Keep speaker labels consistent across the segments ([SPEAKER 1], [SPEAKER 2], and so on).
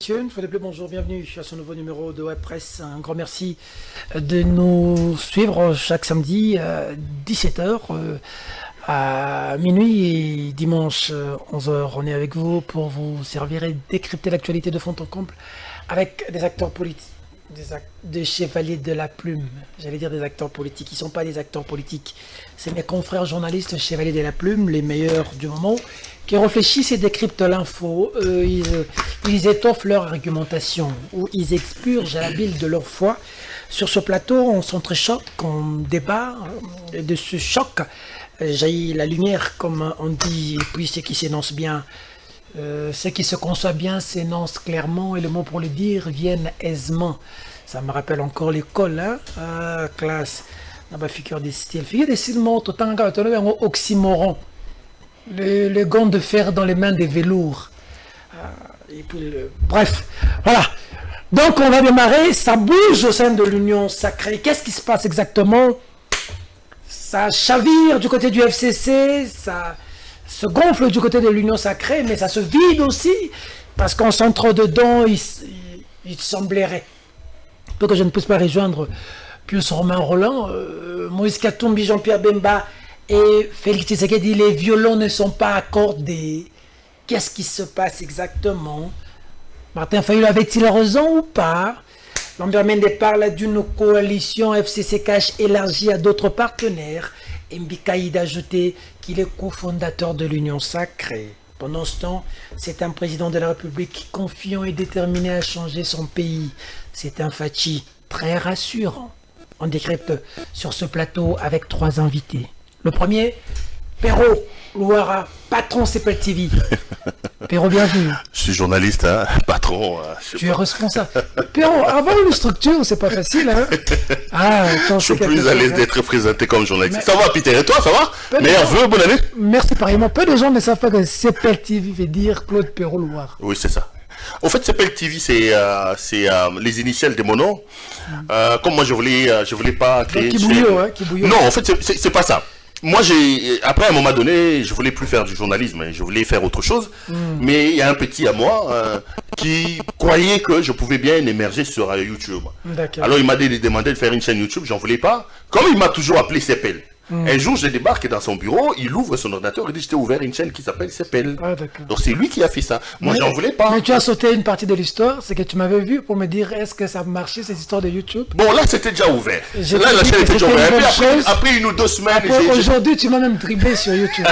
[SPEAKER 1] Monsieur, une fois de plus, bonjour, bienvenue à ce nouveau numéro de Web Presse. Un grand merci de nous suivre chaque samedi à 17h à minuit et dimanche 11h. On est avec vous pour vous servir et décrypter l'actualité de fond en comble avec des acteurs politiques, des chevaliers de la plume. J'allais dire des acteurs politiques, ils ne sont pas des acteurs politiques. C'est mes confrères journalistes chevaliers de la plume, les meilleurs du moment, qui réfléchissent et décryptent l'info. Ils étoffent leur argumentation ou ils expurgent à la bile de leur foi. Sur ce plateau, on s'entrechoque, on débat. Et de ce choc jaillit la lumière, comme on dit, et puis ce qui s'énonce bien. Ce qui se conçoit bien s'énonce clairement et les mots pour le dire viennent aisément. Ça me rappelle encore l'école, hein, classe. Figure des styles. Figure des styles montre autant qu'un oxymoron. Le gant de fer dans les mains des velours. Et puis bref, voilà. Donc on va démarrer, ça bouge au sein de l'Union Sacrée. Qu'est-ce qui se passe exactement? Ça chavire du côté du FCC, ça se gonfle du côté de l'Union Sacrée, mais ça se vide aussi, parce qu'on s'entre dedans, il semblerait que je ne puisse pas rejoindre Pius Romain Roland, Moïse Katumbi, Jean-Pierre Bemba et Félix Tshisekedi. Les violons ne sont pas accordés. Qu'est-ce qui se passe exactement? Martin Fayulu avait-il raison ou pas? Lambert Mende parle d'une coalition FCC-Cash élargie à d'autres partenaires. Mbikaïd a ajouté qu'il est cofondateur de l'Union Sacrée. Pendant ce temps, c'est un président de la République confiant et déterminé à changer son pays. C'est un Fachi très rassurant. On décrypte sur ce plateau avec 3 invités. Le premier, Perrault Louara, patron CPL TV. Perrault, bienvenue.
[SPEAKER 2] Je suis journaliste, hein, patron.
[SPEAKER 1] Tu es responsable. Perrault, avoir une structure, c'est pas facile. Hein.
[SPEAKER 2] Je suis plus à l'aise d'être présenté comme journaliste. Ça va, Peter, et toi, ça va? Meilleurs vœux, bonne année.
[SPEAKER 1] Merci pareillement. Peu de gens ne savent pas que CPL TV veut dire Claude Perrault Louara.
[SPEAKER 2] Oui, c'est ça. En fait, CPL TV, c'est les initiales de mon nom. Comme moi, je voulais pas créer...
[SPEAKER 1] Kibouyo.
[SPEAKER 2] Non, en fait, c'est pas ça. Moi, après, à un moment donné, je voulais plus faire du journalisme, je voulais faire autre chose. Mais il y a un petit à moi qui croyait que je pouvais bien émerger sur YouTube. Alors, il m'a demandé de faire une chaîne YouTube, j'en voulais pas. Comme il m'a toujours appelé CPL. Un jour, je débarque dans son bureau, il ouvre son ordinateur et dit: je t'ai ouvert une chaîne qui s'appelle CPL. Donc c'est lui qui a fait ça. Moi, j'en voulais pas.
[SPEAKER 1] Mais tu as sauté une partie de l'histoire, c'est que tu m'avais vu pour me dire est-ce que ça marchait ces histoires de YouTube?
[SPEAKER 2] Bon, là, c'était déjà ouvert. Là, la chaîne était déjà ouverte. Après 1 ou 2 semaines...
[SPEAKER 1] Aujourd'hui, tu m'as même dribblé sur YouTube.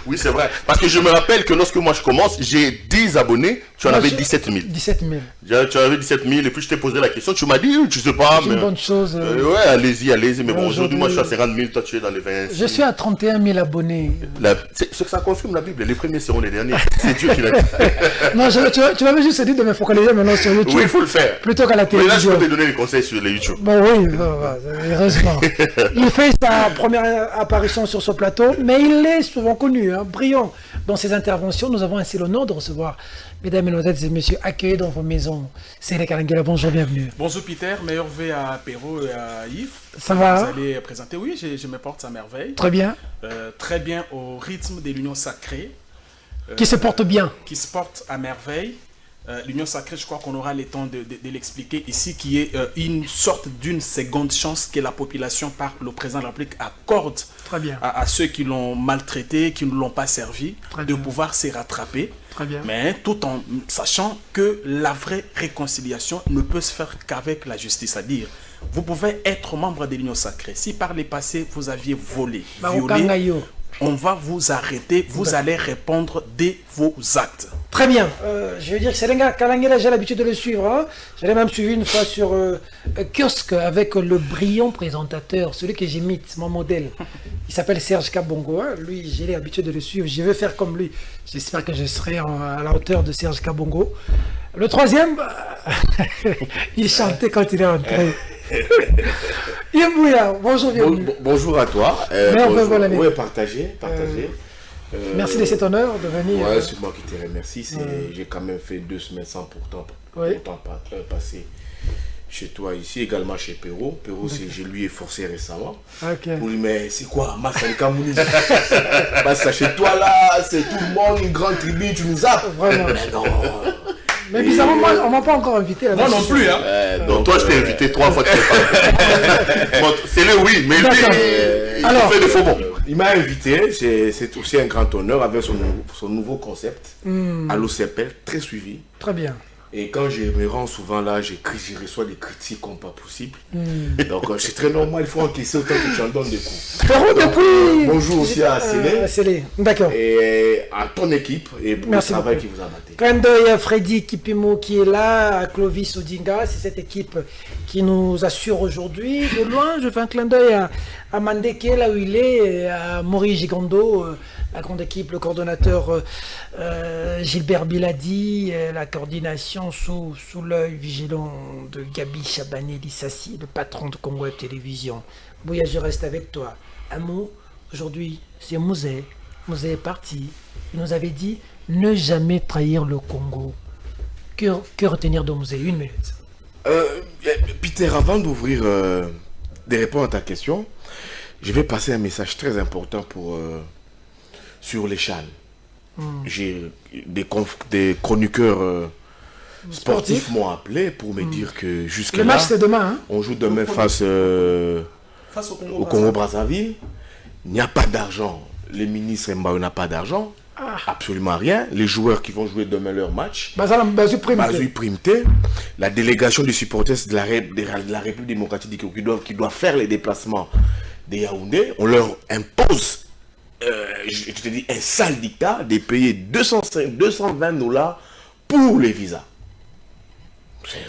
[SPEAKER 2] Oui, c'est vrai. Parce que je me rappelle que lorsque moi je commence, j'ai 10 abonnés, tu en avais 17 000.
[SPEAKER 1] 17 000.
[SPEAKER 2] Tu en avais 17 000 et puis je t'ai posé la question. Tu m'as dit, tu sais pas,
[SPEAKER 1] mais... C'est une bonne chose.
[SPEAKER 2] Ouais, allez-y. Mais bon, aujourd'hui, moi je suis à 50 000, toi tu es dans les 20 000.
[SPEAKER 1] Je suis à 31 000 abonnés.
[SPEAKER 2] Ce que ça confirme la Bible, les premiers seront les derniers. C'est Dieu qui l'a dit.
[SPEAKER 1] Non, tu m'avais juste dit de me focaliser maintenant sur YouTube.
[SPEAKER 2] Oui, il faut le faire.
[SPEAKER 1] Plutôt qu'à la télévision.
[SPEAKER 2] Mais là, je peux te donner les conseils sur les YouTube.
[SPEAKER 1] Bon, oui, heureusement. Il fait sa première apparition sur ce plateau, mais il est souvent connu, hein, brillant dans ses interventions. Nous avons ainsi l'honneur de recevoir, mesdames et messieurs, accueillis dans vos maisons. C'est les Kalangela, bonjour, bienvenue.
[SPEAKER 3] Bonjour Peter, meilleurs vœux à Perrault et à Yves.
[SPEAKER 1] Ça va?
[SPEAKER 3] Vous allez présenter, oui, je me porte à merveille.
[SPEAKER 1] Très bien.
[SPEAKER 3] Très bien au rythme de l'Union Sacrée.
[SPEAKER 1] Qui se porte bien.
[SPEAKER 3] Qui se porte à merveille. L'Union Sacrée, je crois qu'on aura le temps de l'expliquer ici, qui est une sorte d'une seconde chance que la population par le président de la République accorde
[SPEAKER 1] Très bien.
[SPEAKER 3] À ceux qui l'ont maltraité, qui ne l'ont pas servi, de pouvoir se rattraper.
[SPEAKER 1] Très bien.
[SPEAKER 3] Mais tout en sachant que la vraie réconciliation ne peut se faire qu'avec la justice, c'est-à-dire vous pouvez être membre de l'Union Sacrée. Si par le passé vous aviez volé, violé, on va vous arrêter, vous allez répondre de vos actes.
[SPEAKER 1] Très bien. Je veux dire que Selenga Kalangela, j'ai l'habitude de le suivre. Hein. J'avais même suivi une fois sur Kiosque avec le brillant présentateur, celui que j'imite, mon modèle. Il s'appelle Serge Kabongo. Hein. Lui, j'ai l'habitude de le suivre. Je veux faire comme lui. J'espère que je serai à la hauteur de Serge Kabongo. Le troisième, il chantait quand il est entré. Yembouya, bonjour, bienvenue.
[SPEAKER 4] Bonjour à toi.
[SPEAKER 1] Bonjour.
[SPEAKER 4] Oui, partagez.
[SPEAKER 1] Merci de cet honneur de venir.
[SPEAKER 4] Ouais, c'est moi qui te remercie. J'ai quand même fait 2 semaines sans pourtant passer chez toi ici, également chez Perrault. Perrault, je lui ai forcé récemment. Pour lui, mais c'est quoi, Massalika Mouni? Bah, ça chez toi là, c'est tout le monde, une grande tribune, tu nous as.
[SPEAKER 1] Vraiment.
[SPEAKER 4] Mais non.
[SPEAKER 1] Mais bizarrement, moi, on m'a pas encore invité.
[SPEAKER 3] Moi non plus, hein.
[SPEAKER 2] Donc toi, je t'ai invité 3 fois que tu pas. Bon, c'est le oui, mais lui, il fait des faux bons.
[SPEAKER 4] Il m'a invité, c'est aussi un grand honneur avec son nouveau concept. Allo CPL, très suivi.
[SPEAKER 1] Très bien.
[SPEAKER 4] Et quand je me rends souvent là, je reçois des critiques comme pas possible. Donc c'est très normal, il faut encaisser autant que tu en donnes des coups.
[SPEAKER 1] Depuis...
[SPEAKER 4] Bonjour aussi à
[SPEAKER 1] Célé. D'accord.
[SPEAKER 4] Et à ton équipe et pour
[SPEAKER 1] Merci
[SPEAKER 4] le travail
[SPEAKER 1] beaucoup.
[SPEAKER 4] qui vous a battu.
[SPEAKER 1] Clin d'œil à Freddy Kipimo qui est là, à Clovis Odinga, c'est cette équipe qui nous assure aujourd'hui. De loin, je fais un clin d'œil à Mandeke, là où il est, et à Maurice Gigondo, la grande équipe, le coordonnateur Gilbert Biladi, la coordination sous l'œil vigilant de Gabi Chabanel-Issassi, le patron de Congo Web Télévision. Bouya, je reste avec toi. Un mot, aujourd'hui, c'est Mouzé. Mouzé est parti. Il nous avait dit ne jamais trahir le Congo. Que retenir de Mouzé? 1 minute.
[SPEAKER 4] Peter, avant d'ouvrir, de répondre à ta question, je vais passer un message très important sur les CHAN. J'ai des chroniqueurs sportifs m'ont appelé pour me dire que jusque-là,
[SPEAKER 1] le match c'est demain. Hein?
[SPEAKER 4] On joue demain face au Congo-Brazzaville. Il n'y a pas d'argent. Le ministre Mbayo n'a pas d'argent. Absolument rien. Les joueurs qui vont jouer demain leur match. Bazui Primté. La délégation des supporters de la République démocratique du Congo qui doit faire les déplacements de Yaoundé. On leur impose, je te dis, un sale dictat de payer 220 $ pour les visas.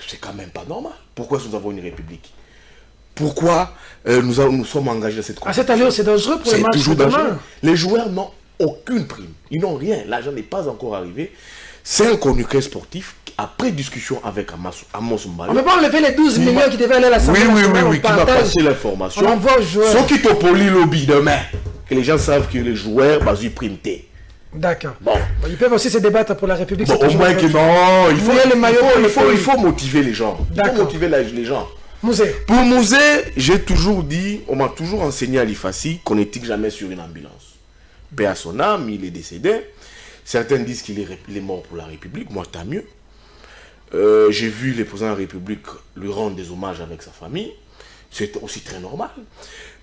[SPEAKER 4] C'est quand même pas normal. Pourquoi nous avons une république? Pourquoi nous sommes engagés dans cette compétition?
[SPEAKER 1] À cette allure, c'est dangereux pour les matchs de demain.
[SPEAKER 4] Les joueurs n'ont aucune prime. Ils n'ont rien. L'argent n'est pas encore arrivé. C'est un chroniqueur sportif, après discussion avec Amos Mbayo.
[SPEAKER 1] On ne peut pas enlever les 12 millions qui devaient aller à l'Assemblée nationale.
[SPEAKER 4] Oui, qui m'a passé l'information.
[SPEAKER 1] On envoie aux joueurs.
[SPEAKER 4] Ceux qui t'oppolient lobby demain, que les gens savent que les joueurs, Bazui Primté.
[SPEAKER 1] D'accord.
[SPEAKER 4] Bon.
[SPEAKER 1] Ils peuvent aussi se débattre pour la République.
[SPEAKER 4] Bon, au moins que non, il faut motiver les gens. Il faut motiver les gens.
[SPEAKER 1] Mouzé.
[SPEAKER 4] Pour Mouzé, j'ai toujours dit, on m'a toujours enseigné à l'IFACI qu'on n'éthique jamais sur une ambulance. Paix à son âme, il est décédé. Certains disent qu'il est mort pour la République, moi tant mieux. J'ai vu le président de la République lui rendre des hommages avec sa famille. C'est aussi très normal.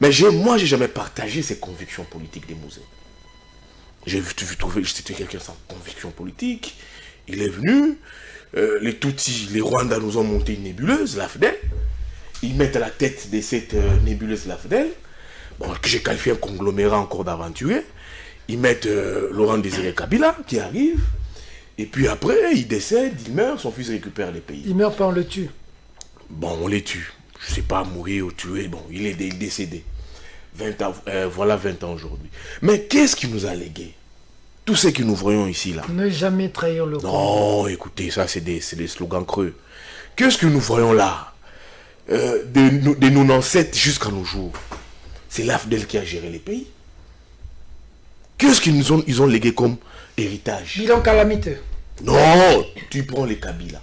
[SPEAKER 4] Mais moi, j'ai jamais partagé ses convictions politiques des Mouzé. J'ai trouvé que c'était quelqu'un sans conviction politique. Il est venu. Les Tutsis, les Rwandais nous ont monté une nébuleuse, l'AFDEL. Ils mettent à la tête de cette nébuleuse l'AFDEL, que j'ai qualifié un conglomérat encore d'aventuriers. Ils mettent Laurent Désiré Kabila qui arrive. Et puis après, il décède, il meurt, son fils récupère les pays.
[SPEAKER 1] Il meurt pas, on le tue.
[SPEAKER 4] Bon, on les tue. Je ne sais pas, mourir ou tuer. Bon, il est décédé. 20 ans, voilà 20 ans aujourd'hui. Mais qu'est-ce qui nous a légué? Tout ce que nous voyons ici, là.
[SPEAKER 1] Ne jamais trahir le Congo.
[SPEAKER 4] Non, écoutez, ça c'est des slogans creux. Qu'est-ce que nous voyons là? De nos ancêtres jusqu'à nos jours. C'est l'AFDEL qui a géré les pays. Qu'est-ce qu'ils ont légué comme héritage?
[SPEAKER 1] Bilan calamiteux.
[SPEAKER 4] Non, tu prends les Kabila.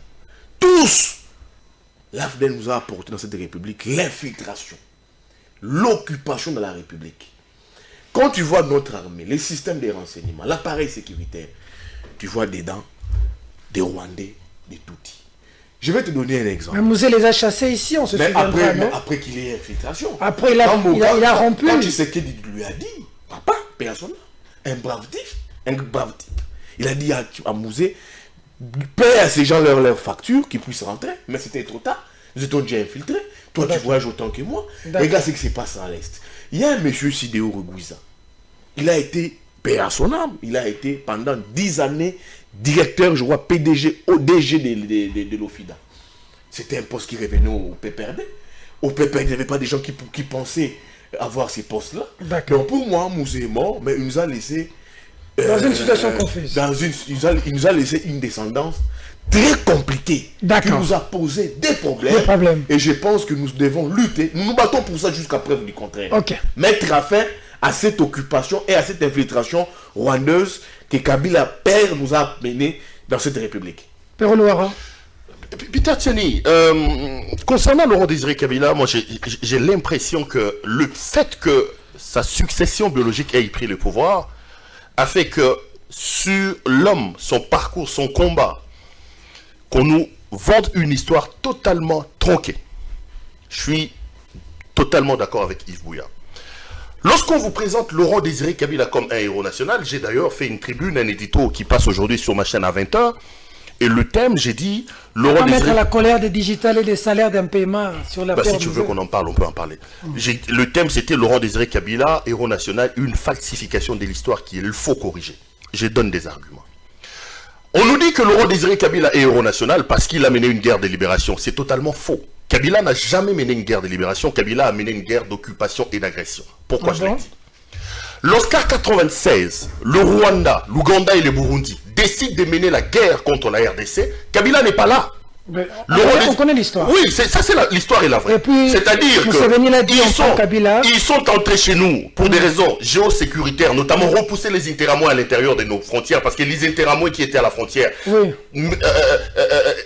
[SPEAKER 4] Tous! L'AFDEL nous a apporté dans cette république l'infiltration, l'occupation de la république. Quand tu vois notre armée, les systèmes de renseignement, l'appareil sécuritaire, tu vois dedans des Rwandais, des Tutsis. Je vais te donner un exemple.
[SPEAKER 1] Mais Mouzé les a chassés ici, on se souvient pas, non?
[SPEAKER 4] Après qu'il ait infiltration.
[SPEAKER 1] Après, il a rompu.
[SPEAKER 4] Quand tu sais qu'il lui a dit, papa, personne, un brave type. Il a dit à Mouzé, paie à ces gens leurs factures, qu'ils puissent rentrer, mais c'était trop tard. Nous étions déjà infiltrés. Toi, tu voyages autant que moi. Regarde ce qui se passe à l'Est. Il y a un monsieur Sidéo Reguiza. Il a été, paix à son âme, il a été pendant 10 années directeur, je vois, PDG, ODG de l'OFIDA. C'était un poste qui revenait au PPRD. Au PPRD, il n'y avait pas des gens qui pensaient avoir ces postes-là. Donc pour moi, Mouzé est mort, mais il nous a laissé...
[SPEAKER 1] dans une situation confuse.
[SPEAKER 4] Il nous a laissé une descendance très compliquée. Qui nous a posé des problèmes. Et je pense que nous devons lutter. Nous nous battons pour ça jusqu'à preuve du contraire. Mettre à fin à cette occupation et à cette infiltration rwandaise que Kabila père nous a mené dans cette république.
[SPEAKER 1] Pero Loara.
[SPEAKER 2] Peter Tiani, concernant Laurent Désiré Kabila, moi j'ai l'impression que le fait que sa succession biologique ait pris le pouvoir a fait que sur l'homme, son parcours, son combat qu'on nous vende une histoire totalement tronquée. Je suis totalement d'accord avec Yves Bouya. Lorsqu'on vous présente Laurent Désiré Kabila comme un héros national, j'ai d'ailleurs fait une tribune, un édito qui passe aujourd'hui sur ma chaîne à 20h. Et le thème, j'ai dit, Laurent Désiré...
[SPEAKER 1] mettre la colère des digitales et des salaires d'un paiement sur la
[SPEAKER 2] Si tu veux qu'on en parle, on peut en parler. Le thème, c'était Laurent Désiré Kabila, héros national, une falsification de l'histoire qu'il faut corriger. Je donne des arguments. On nous dit que Laurent Désiré Kabila est héros national parce qu'il a mené une guerre de libération. C'est totalement faux. Kabila n'a jamais mené une guerre de libération. Kabila a mené une guerre d'occupation et d'agression. Pourquoi je l'ai dit? Lorsqu'en 96, le Rwanda, l'Ouganda et le Burundi décident de mener la guerre contre la RDC, Kabila n'est pas là.
[SPEAKER 1] On connaît l'histoire.
[SPEAKER 2] Oui, ça c'est l'histoire est la vraie. C'est-à-dire qu'ils sont entrés chez nous pour des raisons géosécuritaires, notamment repousser les Interahamwe à l'intérieur de nos frontières, parce que les Interahamwe qui étaient à la frontière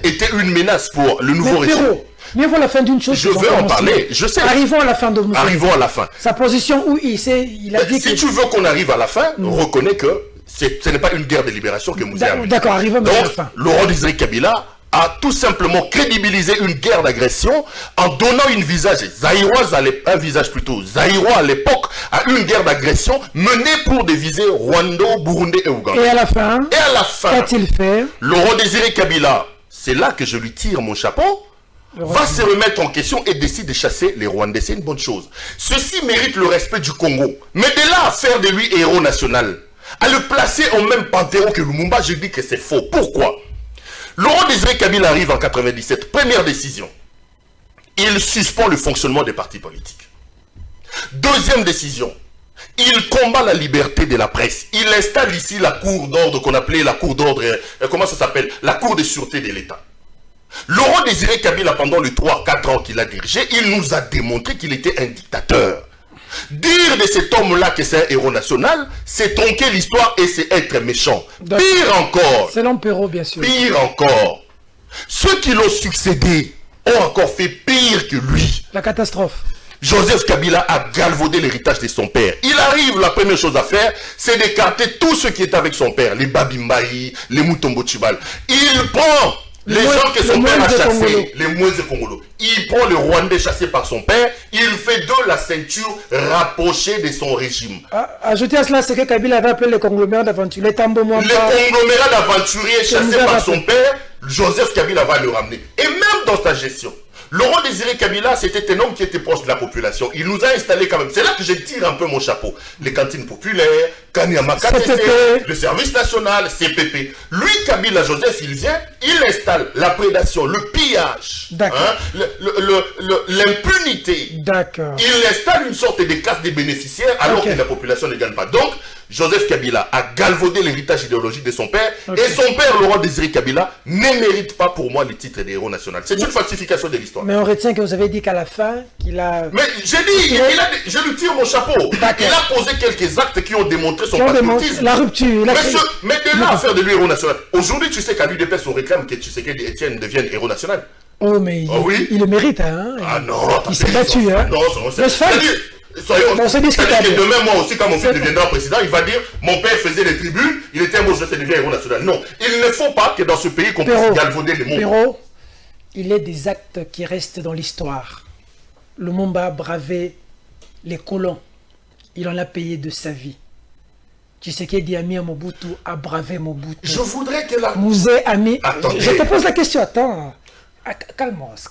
[SPEAKER 2] étaient une menace pour le nouveau régime.
[SPEAKER 1] Mais voilà la fin d'une chose.
[SPEAKER 2] Je veux en parler, je sais.
[SPEAKER 1] Arrivons à la fin de Moussa.
[SPEAKER 2] Arrivons à la fin.
[SPEAKER 1] Sa position où il a dit
[SPEAKER 2] si tu veux qu'on arrive à la fin, reconnais que ce n'est pas une guerre de libération que Moussa a menée.
[SPEAKER 1] D'accord, arrivons à la fin.
[SPEAKER 2] Laurent Désiré Kabila a tout simplement crédibilisé une guerre d'agression en donnant un visage zaïrois à l'époque à une guerre d'agression menée pour des visées Rwanda, Burundi et Ouganda.
[SPEAKER 1] Et à la fin, qu'a-t-il fait?
[SPEAKER 2] Laurent Désiré Kabila, c'est là que je lui tire mon chapeau, va se remettre en question et décide de chasser les Rwandais. C'est une bonne chose. Ceci mérite le respect du Congo. Mais de là à faire de lui héros national, à le placer au même panthéon que Lumumba, je dis que c'est faux. Pourquoi? Laurent Désiré Kabila arrive en 97, première décision. Il suspend le fonctionnement des partis politiques. Deuxième décision, il combat la liberté de la presse. Il installe ici la cour d'ordre qu'on appelait la cour d'ordre, comment ça s'appelle? La cour de sûreté de l'État. Laurent Désiré Kabila, pendant les 3-4 ans qu'il a dirigé, il nous a démontré qu'il était un dictateur. Dire de cet homme-là que c'est un héros national, c'est tronquer l'histoire et c'est être méchant. Pire encore.
[SPEAKER 1] C'est l'Empéro, bien sûr.
[SPEAKER 2] Pire encore. Ceux qui l'ont succédé ont encore fait pire que lui.
[SPEAKER 1] La catastrophe.
[SPEAKER 2] Joseph Kabila a galvaudé l'héritage de son père. Il arrive, la première chose à faire, c'est d'écarter tous ceux qui étaient avec son père. Les Babimbaï, les Mutombo Tchibal. Il prend les gens que son père a chassés, les Moïse Congolo. Il prend le Rwandais chassé par son père, il fait de la ceinture rapprochée de son régime.
[SPEAKER 1] Ajoutez à cela, c'est que Kabila avait appelé les conglomérats d'aventuriers. Les
[SPEAKER 2] conglomérats d'aventuriers chassés par son père, Joseph Kabila va le ramener. Et même dans sa gestion, Laurent Désiré Kabila, c'était un homme qui était proche de la population. Il nous a installé quand même. C'est là que je tire un peu mon chapeau. Les cantines populaires, Kanyama KTC, le service national, CPP. Lui, Kabila Joseph, il vient, il installe la prédation, le pillage, l'impunité.
[SPEAKER 1] D'accord.
[SPEAKER 2] Il installe une sorte de casse des bénéficiaires alors que la population ne gagne pas. Donc, Joseph Kabila a galvaudé l'héritage idéologique de son père et son père, Laurent Désiré Kabila, ne mérite pas pour moi le titre de héros national. C'est une falsification de l'histoire.
[SPEAKER 1] Mais on retient que vous avez dit qu'à la fin, qu'il a...
[SPEAKER 2] Mais j'ai dit, je lui tire mon chapeau. Il a posé quelques actes qui ont démontré son patriotisme.
[SPEAKER 1] La rupture.
[SPEAKER 2] Mais de là à faire de lui héros national. Aujourd'hui, tu sais qu'à l'UDPS, on réclame que Tshisekedi Etienne devienne héros national.
[SPEAKER 1] Oh, mais il le mérite, hein.
[SPEAKER 2] Ah non,
[SPEAKER 1] il s'est battu, hein.
[SPEAKER 2] Non, c'est-à-dire que demain, moi aussi, quand mon fils deviendra président, il va dire mon père faisait les tribunes, il était un mot, je devient héros national. Non, il ne faut pas que dans ce pays qu'on puisse galvauder les mots.
[SPEAKER 1] Pero, il est des actes qui restent dans l'histoire. Lumumba a bravé les colons. Il en a payé de sa vie. Tshisekedi Ami Mobutu a bravé Mobutu.
[SPEAKER 2] Je voudrais que la...
[SPEAKER 1] Mouzé Ami...
[SPEAKER 2] Attendez.
[SPEAKER 1] Je te pose la question, attends. Calmos.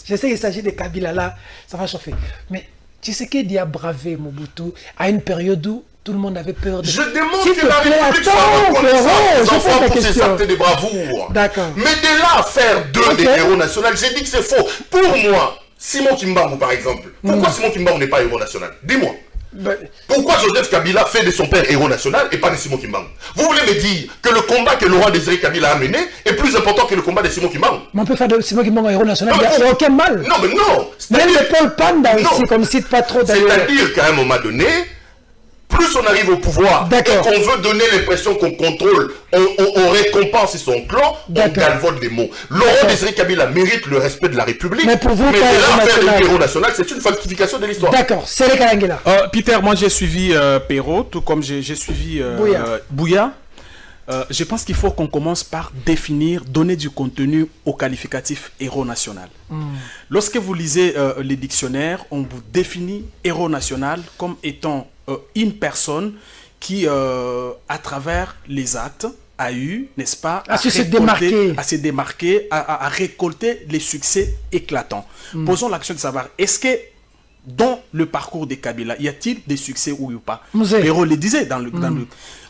[SPEAKER 1] Je sais qu'il s'agit de Kabila là, ça va chauffer. Mais Tshisekedi a bravé Mobutu à une période où tout le monde avait peur de...
[SPEAKER 2] Je demande que la République soit reconnaissante aux enfants pour ces actes de bravoure.
[SPEAKER 1] D'accord.
[SPEAKER 2] Mais de là à faire des héros nationaux, j'ai dit que c'est faux. Pour moi, Simon Kimbangu par exemple, pourquoi Simon Kimbangu n'est pas héros national? Dis-moi. Pourquoi Joseph Kabila fait de son père héros national et pas de Simon Kimbangu? Vous voulez me dire que le combat que Laurent Désiré Kabila a mené est plus important que le combat de Simon Kimbangu?
[SPEAKER 1] Mais on peut faire de Simon Kimbangu un héros national, il n'y a aucun mal.
[SPEAKER 2] Non, mais non.
[SPEAKER 1] Même le Paul Panda aussi, comme cite pas trop d'ailleurs.
[SPEAKER 2] C'est-à-dire qu'à un moment donné, plus on arrive au pouvoir et qu'on veut donner l'impression qu'on contrôle, on récompense son clan, on galvaude les mots. Laurent Désiré Kabila mérite le respect de la République, mais pour vous, de là faire le héros national, c'est une falsification de l'histoire.
[SPEAKER 1] D'accord, c'est les Kalangela.
[SPEAKER 3] Peter, moi j'ai suivi Perrault, tout comme j'ai suivi Bouya. je pense qu'il faut qu'on commence par définir, donner du contenu au qualificatif héros national. Lorsque vous lisez les dictionnaires, on vous définit héros national comme étant une personne qui, à travers les actes, a eu, n'est-ce pas, à se démarquer, à récolter les succès éclatants. Posons l'action de savoir, est-ce que dans le parcours de Kabila, y a-t-il des succès ou pas? Perrault le disait dans le...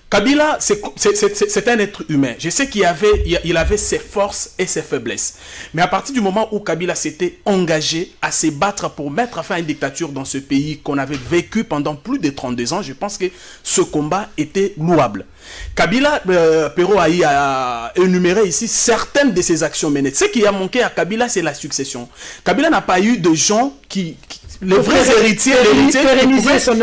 [SPEAKER 3] Kabila, c'est un être humain. Je sais qu'il avait ses forces et ses faiblesses. Mais à partir du moment où Kabila s'était engagé à se battre pour mettre fin à une dictature dans ce pays qu'on avait vécu pendant plus de 32 ans, je pense que ce combat était louable. Kabila, Perrault a énuméré ici certaines de ses actions menées. Ce qui a manqué à Kabila, c'est la succession. Kabila n'a pas eu de gens les vrais héritiers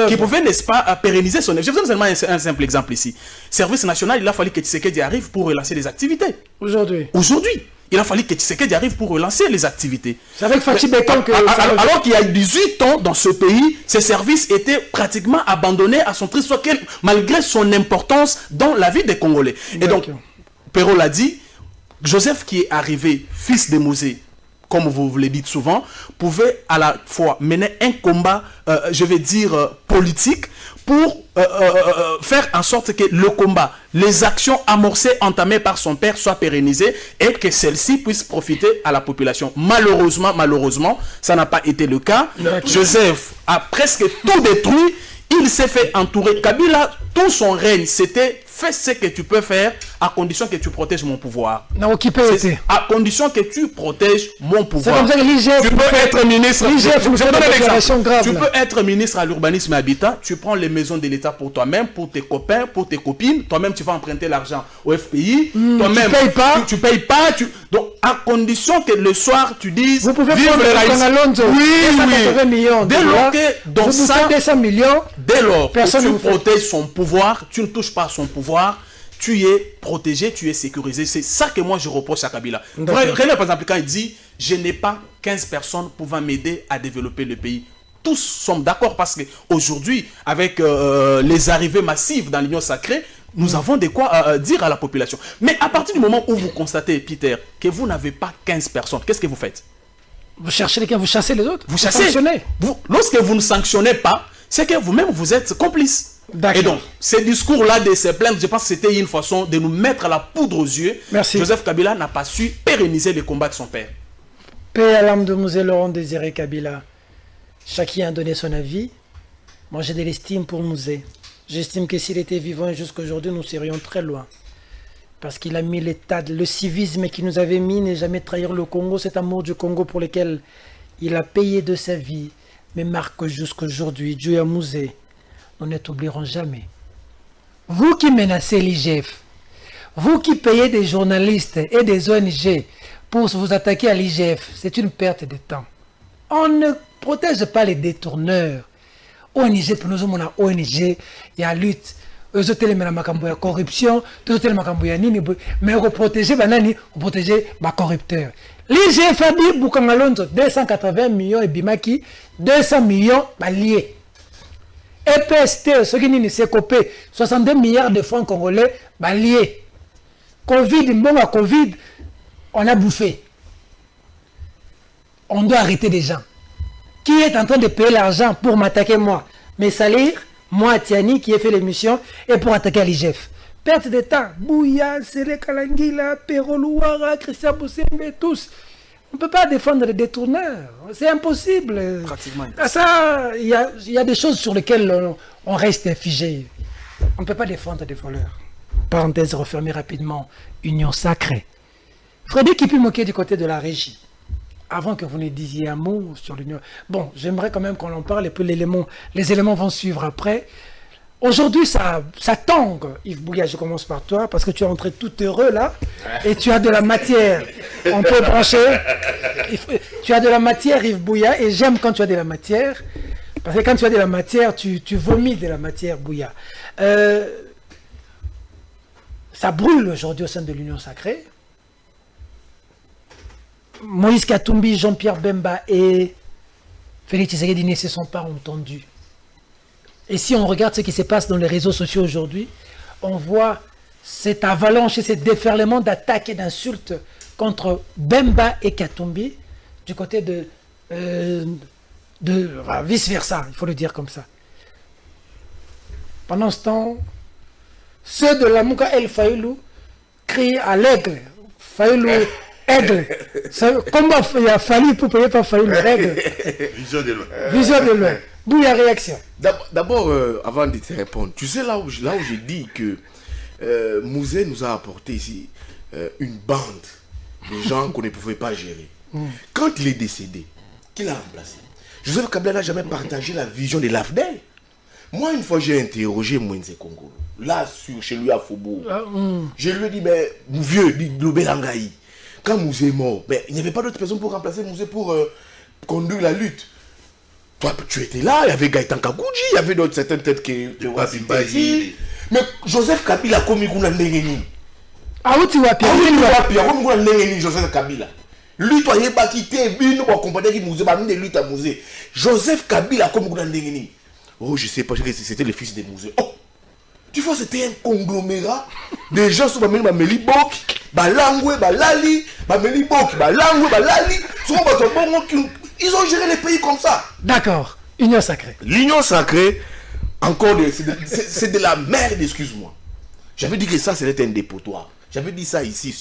[SPEAKER 3] qui pouvaient, n'est-ce pas, pérenniser son œuvre. Je vous donne seulement un simple exemple ici. Service national, il a fallu que Tshisekedi arrive pour relancer les activités. Aujourd'hui, il a fallu que Tshisekedi arrive pour relancer les activités.
[SPEAKER 1] C'est avec Fachi Beton que...
[SPEAKER 3] Alors qu'il y a 18 ans dans ce pays, ces services étaient pratiquement abandonnés à son triste sort, malgré son importance dans la vie des Congolais. Et donc, Perrault l'a dit, Joseph qui est arrivé, fils de Mouzé, comme vous le dites souvent, pouvait à la fois mener un combat, je vais dire, politique, pour faire en sorte que le combat, les actions amorcées, entamées par son père soient pérennisées et que celles-ci puissent profiter à la population. Malheureusement, ça n'a pas été le cas. Joseph a presque tout détruit. Il s'est fait entourer. Kabila, tout son règne, c'était fais ce que tu peux faire à condition que tu protèges mon pouvoir. À condition que tu protèges mon pouvoir.
[SPEAKER 1] C'est comme ça que l'IGF,
[SPEAKER 3] tu peux être ministre. Tu peux être ministre à l'urbanisme et habitat. Tu prends les maisons de l'État pour toi-même, pour tes copains, pour tes copines. Toi-même, tu vas emprunter l'argent au FPI. Toi-même, tu payes pas. Donc, à condition que le soir, tu dises.
[SPEAKER 1] Vous pouvez prendre
[SPEAKER 3] oui.
[SPEAKER 1] Millions.
[SPEAKER 3] Dès lors que dans ça,
[SPEAKER 1] 200 millions,
[SPEAKER 3] dès lors que tu protèges son pouvoir, tu ne touches pas à son pouvoir, tu es protégé, tu es sécurisé. C'est ça que moi je reproche à Kabila. René, par exemple, quand il dit « Je n'ai pas 15 personnes pouvant m'aider à développer le pays », tous sommes d'accord parce qu'aujourd'hui, avec les arrivées massives dans l'Union sacrée, nous avons de quoi dire à la population. Mais à partir du moment où vous constatez, Peter, que vous n'avez pas 15 personnes, qu'est-ce que vous faites?
[SPEAKER 1] Vous cherchez lesquels? Vous chassez les autres?
[SPEAKER 3] Vous chassez. Lorsque vous ne sanctionnez pas, c'est que vous-même vous êtes complice. Et donc, ces discours-là de ces plaintes, je pense que c'était une façon de nous mettre la poudre aux yeux.
[SPEAKER 1] Merci.
[SPEAKER 3] Joseph Kabila n'a pas su pérenniser les combats de son père.
[SPEAKER 1] Paix à l'âme de Mouzé Laurent Désiré Kabila. Chacun a donné son avis. Moi, j'ai de l'estime pour Mouzé. J'estime que s'il était vivant jusqu'à aujourd'hui, nous serions très loin. Parce qu'il a mis l'état, le civisme qui nous avait mis, n'est jamais trahir le Congo, cet amour du Congo pour lequel il a payé de sa vie, mais marque jusqu'à aujourd'hui. Dieu a Mouzé. Nous ne t'oublierons jamais. Vous qui menacez l'IGF, vous qui payez des journalistes et des ONG pour vous attaquer à l'IGF, c'est une perte de temps. On ne protège pas les détourneurs. ONG, pour nous, on a ONG, il y a lutte. Eux autres, la corruption, mais on protège les corrupteurs. L'IGF a dit, Boukangalonzo, 280 millions et Bimaki, 200 millions liés. EPST, ce qui n'est pas copé, 62 milliards de francs congolais liés. Covid, bon à Covid, on a bouffé. On doit arrêter des gens. Qui est en train de payer l'argent pour m'attaquer moi? Mes salaires, moi, Tiani, qui ai fait l'émission, et pour attaquer à l'IGF. Perte de temps. Bouya, Sele Kalangila, Perrault Louara, Christian Boussembe, tous. On ne peut pas défendre les détourneurs. C'est impossible.
[SPEAKER 3] Pratiquement.
[SPEAKER 1] Ça, il y a des choses sur lesquelles on reste figé. On ne peut pas défendre des voleurs. Parenthèse refermée rapidement. Union sacrée. Frédéric qui peut moquer du côté de la régie. Avant que vous ne disiez un mot sur l'union. Bon, j'aimerais quand même qu'on en parle et puis les éléments vont suivre après. Aujourd'hui, ça tangue. Yves Bouya, je commence par toi, parce que tu es entré tout heureux là, et tu as de la matière. On peut brancher. Tu as de la matière, Yves Bouya, et j'aime quand tu as de la matière, parce que quand tu as de la matière, tu vomis de la matière, Bouya. Ça brûle aujourd'hui au sein de l'Union sacrée. Moïse Katumbi, Jean-Pierre Bemba et Félix Tshisekedi ne se sont pas entendus. Et si on regarde ce qui se passe dans les réseaux sociaux aujourd'hui, on voit cette avalanche et ce déferlement d'attaques et d'insultes contre Bemba et Katumbi du côté de vice-versa, il faut le dire comme ça. Pendant ce temps, ceux de la Mouka El Fayoulou crient à l'aigle. Fayoulou, aigle. Comment il a fallu pour payer par Fayoulou, aigle.
[SPEAKER 2] Vision de loin.
[SPEAKER 1] Vision de loin. D'où la réaction?
[SPEAKER 4] D'abord, avant de te répondre, tu sais là où j'ai dit que Mouzé nous a apporté ici une bande de gens qu'on ne pouvait pas gérer. Quand il est décédé, qui l'a remplacé? Joseph Kabila n'a jamais partagé la vision de l'AFDEL. Moi, une fois, j'ai interrogé Mwenze Congo, là, chez lui à Faubourg. Je lui ai dit, mais mon vieux, Globé Langaï, quand Mouzé est mort, il n'y avait pas d'autre personne pour remplacer Mouzé pour conduire la lutte. Toi, tu étais là, il y avait Gaëtan Kagoudji, il y avait d'autres certaines têtes qui étaient ici. Mais Joseph Kabila, comme il a dit,
[SPEAKER 1] ah oui, tu vois,
[SPEAKER 4] Joseph Kabila. Lui, toi, il pas quitté, il nous accompagner qui Mouzé, il de lutte à Mouzé. Joseph Kabila, comme il a dit, oh, je sais pas, c'était le fils de Mouzé. Oh, tu vois, c'était un conglomérat. Des gens sont venus, Melibok, Balangwe, Balali, Melibok, Balangwe, Balali. Ils ont géré les pays comme ça.
[SPEAKER 1] D'accord. Union sacrée.
[SPEAKER 4] L'union sacrée, encore, c'est de la merde, excuse-moi. J'avais dit que ça, c'était un dépotoir. J'avais dit ça ici,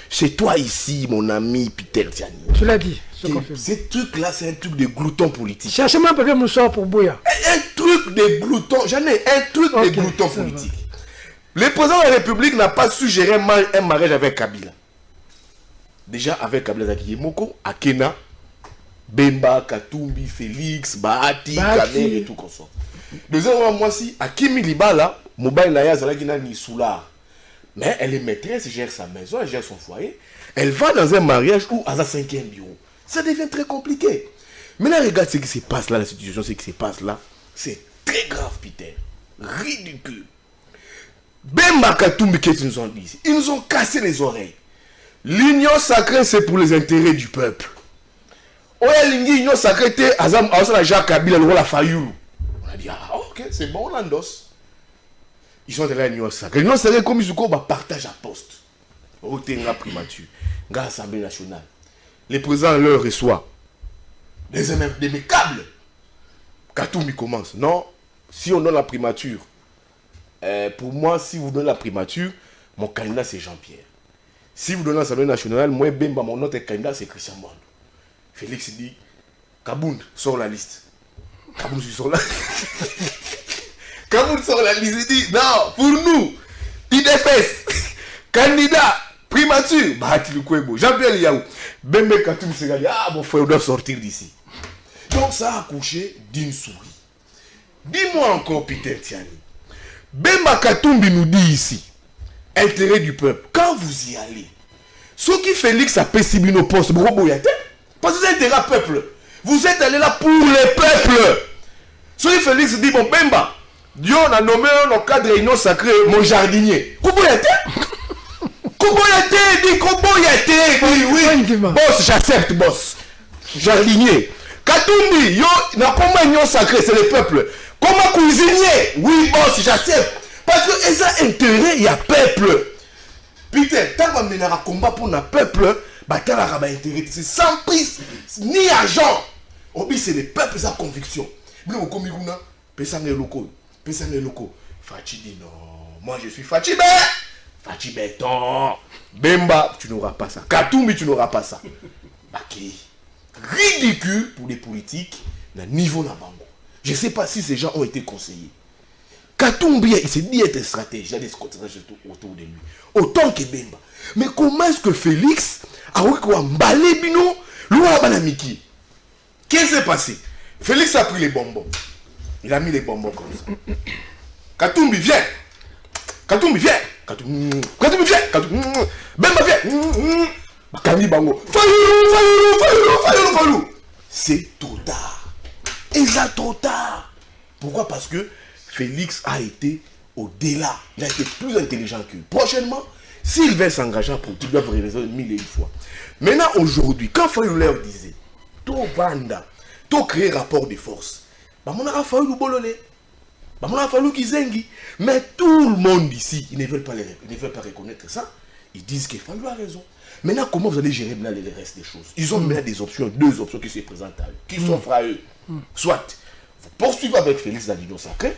[SPEAKER 4] chez toi ici, mon ami Peter Tiani.
[SPEAKER 1] Tu l'as dit, je confirme.
[SPEAKER 4] Ce truc-là, c'est un truc de glouton politique.
[SPEAKER 1] Cherchez-moi un papier mouchoir pour Bouya.
[SPEAKER 4] Un truc de glouton, j'en ai un truc de glouton politique. Le président de la République n'a pas su gérer un mariage avec Kabila. Déjà, avec Kabila Zaki Moko, Akena, Bemba, Katumbi, Félix, Bahati, Kamer et tout comme ça. Deuxièmement, moi aussi, Akimi Libala, Mobile Naya Zalagina ni Soula. Mais elle est maîtresse, elle gère sa maison, elle gère son foyer. Elle va dans un mariage où elle a 5e bureau. Ça devient très compliqué. Maintenant, regarde ce qui se passe là, la situation, ce qui se passe là. C'est très grave, Peter. Ridicule. Bemba Katumbi, qu'est-ce qu'ils nous ont dit? Ils nous ont cassé les oreilles. L'union sacrée, c'est pour les intérêts du peuple. Oya Lingi, l'union sacrée, c'est Azam, Jacques Kabila, le roi Fayoulou. On a dit, ah, ok, c'est bon, on l'endosse. Ils sont allés à l'union sacrée. L'union sacrée, comme ils ont partage à poste. Au Tenga primature, dans l'Assemblée nationale. Les présidents leur reçoivent des câbles. Katumbi commence. Non, si on donne la primature, pour moi, si vous donnez la primature, mon candidat c'est Jean-Pierre. Si vous donnez l'Assemblée nationale, moi, Bemba, mon autre candidat c'est Christian Mwando. Félix dit, Kaboun sort la liste. Kaboun sort la liste. Kaboun sort la liste, il dit, non, pour nous, IDFS, candidat, primature, Bahati Lukwebo, Jean-Pierre Yaou, Bembe Katumbi Segali, ah, mon frère, on doit sortir d'ici. Donc ça a accouché d'une souris. Dis-moi encore, Peter Tiani, Bemba Katumbi nous dit ici, intérêt du peuple, quand vous y allez, ce qui Félix a pécibi nos postes, parce que c'est intérêt au peuple. Vous êtes allé là pour le peuple. Ce qui Félix dit, bon, Bemba, Dieu a nommé dans le cadre de réunion sacrée mon jardinier. Koubouyate dit Koubouyate. Oui, boss, j'accepte, boss. Jardinier. Katumbi, yo, n'a comment union sacrée, c'est le peuple. Comment cuisinier? Oui, boss, j'accepte. Parce que ils ont intérêt, il y a peuple. Peter, tant qu'on mènera combat pour le peuple, c'est sans prise, ni argent. Obi, c'est le peuple, sa conviction. Fachi dit non, moi je suis Fachi Béton. Bemba, tu n'auras pas ça. Katumbi, tu n'auras pas ça. Baki. Ridicule pour les politiques d'un niveau na bango. Je ne sais pas si ces gens ont été conseillés. Katumbi, il s'est dit être stratège, il y a des stratégies autour de lui. Autant que Bemba. Mais comment est-ce que Félix a emballé Bino, l'ouah banamiki? Qu'est-ce qui s'est passé? Félix a pris les bonbons. Il a mis les bonbons comme ça. Katumbi, viens. Katumbi, viens. Katumbi, viens. Bemba, viens. Bakami bango. Fayou. C'est trop tard. Et ça, trop tard. Pourquoi? Parce que Félix a été au-delà. Il a été plus intelligent qu'eux. Prochainement, s'il veut s'engager pour tout, il doit réaliser 1000 et une fois. Maintenant, aujourd'hui, quand Fayou leur disait, tout vanda, tout créer rapport de force, bah mon a Fayou bololé. Mais tout le monde ici, ils ne veulent pas reconnaître ça. Ils disent qu'il Fallou a raison. Maintenant, comment vous allez gérer le reste des choses? Ils ont maintenant des options, 2 options qui se présentent à eux, qui s'offrent à eux. Soit vous poursuivez avec Félix dans l'Union sacrée,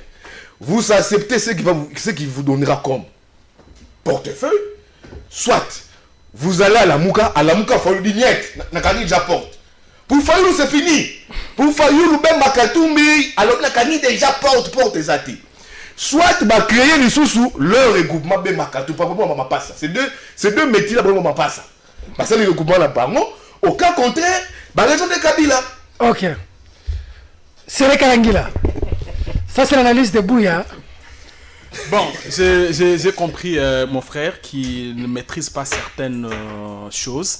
[SPEAKER 4] vous acceptez ce qui vous donnera comme portefeuille, soit vous allez à la Mouka, Fallou dit niet, Nakani déjà porte. Pour Fallou, c'est fini. Pour Fallou, le même Makatumbi, alors Nakani déjà porte les athées. Soit bah créer les sous leur regroupement ben Makatou, pas pour moi passe. C'est deux métiers là pour moi passe. Parce que le regroupement là par moi, au cas contraire, bah raison de Kabila.
[SPEAKER 1] OK. C'est le Karangila. Ça c'est l'analyse de Bouya.
[SPEAKER 3] Bon, j'ai compris mon frère qui ne maîtrise pas certaines choses.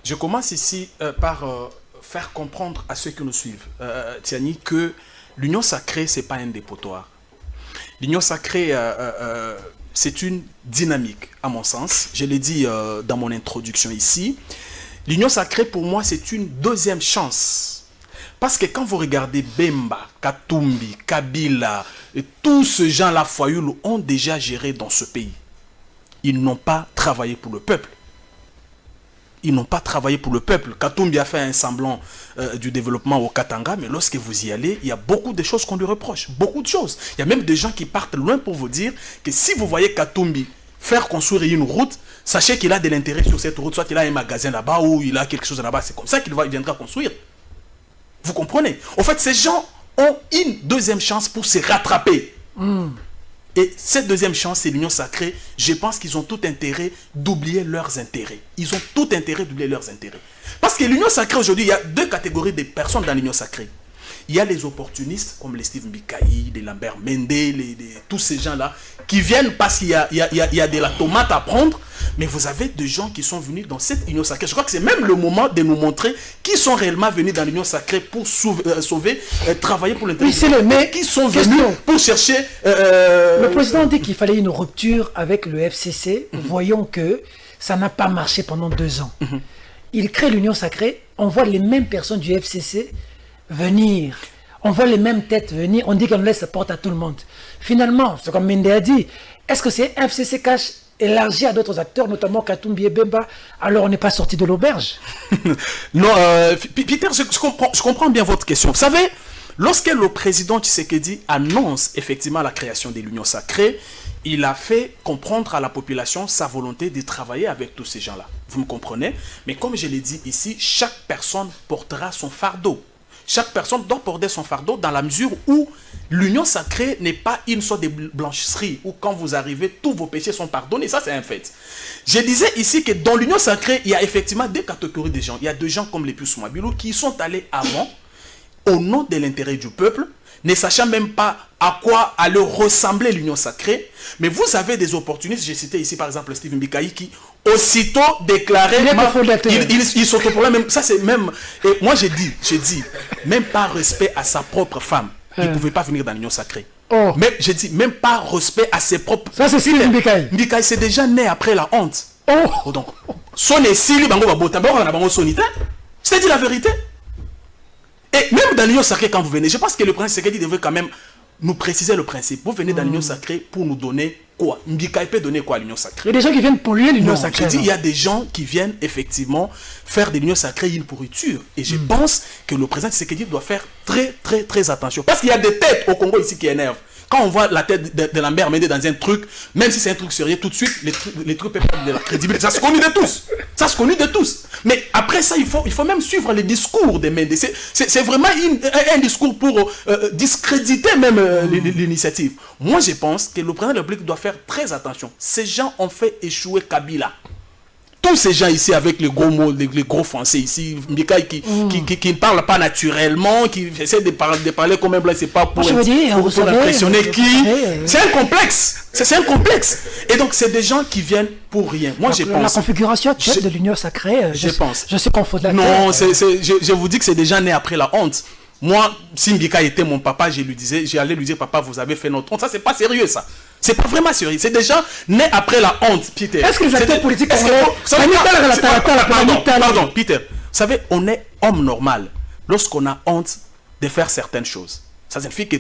[SPEAKER 3] Je commence ici par faire comprendre à ceux qui nous suivent, Tiani, que l'union sacrée, ce n'est pas un dépotoir. L'union sacrée, c'est une dynamique, à mon sens. Je l'ai dit dans mon introduction ici. L'union sacrée, pour moi, c'est une deuxième chance. Parce que quand vous regardez Bemba, Katumbi, Kabila, et tous ces gens-là, Fayoulou, ont déjà géré dans ce pays. Ils n'ont pas travaillé pour le peuple. Ils n'ont pas travaillé pour le peuple. Katumbi a fait un semblant du développement au Katanga, mais lorsque vous y allez, il y a beaucoup de choses qu'on lui reproche. Beaucoup de choses. Il y a même des gens qui partent loin pour vous dire que si vous voyez Katumbi faire construire une route, sachez qu'il a de l'intérêt sur cette route. Soit il a un magasin là-bas ou il a quelque chose là-bas. C'est comme ça qu'il viendra construire. Vous comprenez? En fait, ces gens ont une deuxième chance pour se rattraper. Et cette deuxième chance, c'est l'union sacrée. Je pense qu'ils ont tout intérêt d'oublier leurs intérêts. Ils ont tout intérêt d'oublier leurs intérêts. Parce que l'union sacrée, aujourd'hui, il y a 2 catégories de personnes dans l'union sacrée. Il y a les opportunistes, comme les Steve Mbikaï, les Lambert Mende, tous ces gens-là, qui viennent parce qu'il y a de la tomate à prendre. Mais vous avez des gens qui sont venus dans cette union sacrée. Je crois que c'est même le moment de nous montrer qui sont réellement venus dans l'union sacrée pour sauver, travailler pour l'intérêt.
[SPEAKER 1] Oui, c'est le mais
[SPEAKER 3] qui sont venus pour chercher...
[SPEAKER 1] Le président dit qu'il fallait une rupture avec le FCC. Voyons que ça n'a pas marché pendant 2 ans. Il crée l'union sacrée. On voit les mêmes personnes du FCC venir. On voit les mêmes têtes venir. On dit qu'on laisse la porte à tout le monde. Finalement, c'est comme Mende a dit, est-ce que c'est FCC cash élargi à d'autres acteurs, notamment Katumbi et Bemba, alors on n'est pas sorti de l'auberge?
[SPEAKER 3] Non, Peter, je comprends bien votre question. Vous savez, lorsque le président Tshisekedi annonce effectivement la création de l'union sacrée, il a fait comprendre à la population sa volonté de travailler avec tous ces gens-là. Vous me comprenez? Mais comme je l'ai dit ici, chaque personne portera son fardeau. Chaque personne doit porter son fardeau dans la mesure où l'union sacrée n'est pas une sorte de blanchisserie où quand vous arrivez, tous vos péchés sont pardonnés. Ça, c'est un fait. Je disais ici que dans l'union sacrée, il y a effectivement 2 catégories de gens. Il y a 2 gens comme les Pius Mabilou qui sont allés avant, au nom de l'intérêt du peuple, ne sachant même pas à quoi allait ressembler l'union sacrée. Mais vous avez des opportunistes. J'ai cité ici par exemple Steve Mbikaï qui aussitôt déclaré il s'autoproclame même. Ça c'est même. Et moi j'ai dit même par respect à sa propre femme, il ne pouvait pas venir dans l'union sacrée. Même j'ai dit même par respect à ses propres.
[SPEAKER 1] Ça c'est Steve Mbikaï.
[SPEAKER 3] Mbikaï c'est déjà né après la honte. Donc son esili bango babota bango na bango sonita. C'est dit la vérité. Et même dans l'union sacrée, quand vous venez, je pense que le prince Tshisekedi devrait quand même nous préciser le principe. Vous venez dans l'union sacrée pour nous donner quoi? Mbikaï peut donner quoi à l'union sacrée?
[SPEAKER 1] Il y a des gens qui viennent polluer l'union sacrée.
[SPEAKER 3] Je dis, il y a des gens qui viennent effectivement faire de l'union sacrée une pourriture. Et je pense que le président Tshisekedi doit faire très, très, très attention. Parce qu'il y a des têtes au Congo ici qui énervent. Quand on voit la tête de Lambert Mende dans un truc, même si c'est un truc sérieux, tout de suite, les trucs peuvent perdre de la crédibilité. Ça se connaît de tous. Ça se connaît de tous. Mais après ça, il faut même suivre les discours de Mende. C'est vraiment un discours pour discréditer même l'initiative. Moi, je pense que le président de la République doit faire très attention. Ces gens ont fait échouer Kabila. Tous ces gens ici avec les gros mots, les gros français ici, Mbikaï qui ne parle pas naturellement, qui essaie de parler comme un blanc, c'est pas pour impressionner qui. C'est un complexe. C'est un complexe. Et donc, c'est des gens qui viennent pour rien. Moi, je pense.
[SPEAKER 1] La configuration actuelle de l'union sacrée, je pense. Je sais qu'on faut de la
[SPEAKER 3] non, je vous dis que c'est des gens nés après la honte. Moi, si Mbikaï était mon papa, j'allais lui dire, papa, vous avez fait notre honte. Ça, c'est pas sérieux, ça. C'est pas vraiment sérieux. C'est des gens nés après la honte, Peter.
[SPEAKER 1] Est-ce que les acteurs politiques
[SPEAKER 3] Pardon, Peter. Vous savez, on est homme normal lorsqu'on a honte de faire certaines choses. Ça signifie que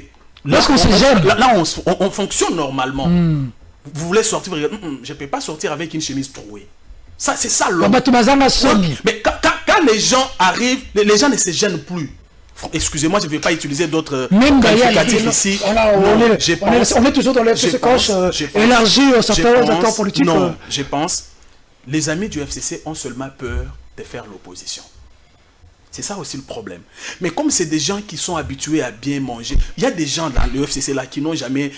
[SPEAKER 1] Parce qu'on se gêne.
[SPEAKER 3] Là, on fonctionne normalement. Vous voulez sortir, je ne peux pas sortir avec une chemise trouée. Ça, c'est ça l'homme. Mais quand les gens arrivent, les gens ne se gênent plus. Excusez-moi, je ne vais pas utiliser d'autres qualificatifs ici.
[SPEAKER 1] On est toujours dans le FCC coach élargi aux certains acteurs politiques.
[SPEAKER 3] Non, je pense les amis du FCC ont seulement peur de faire l'opposition. C'est ça aussi le problème. Mais comme c'est des gens qui sont habitués à bien manger, il y a des gens dans le FCC là qui n'ont jamais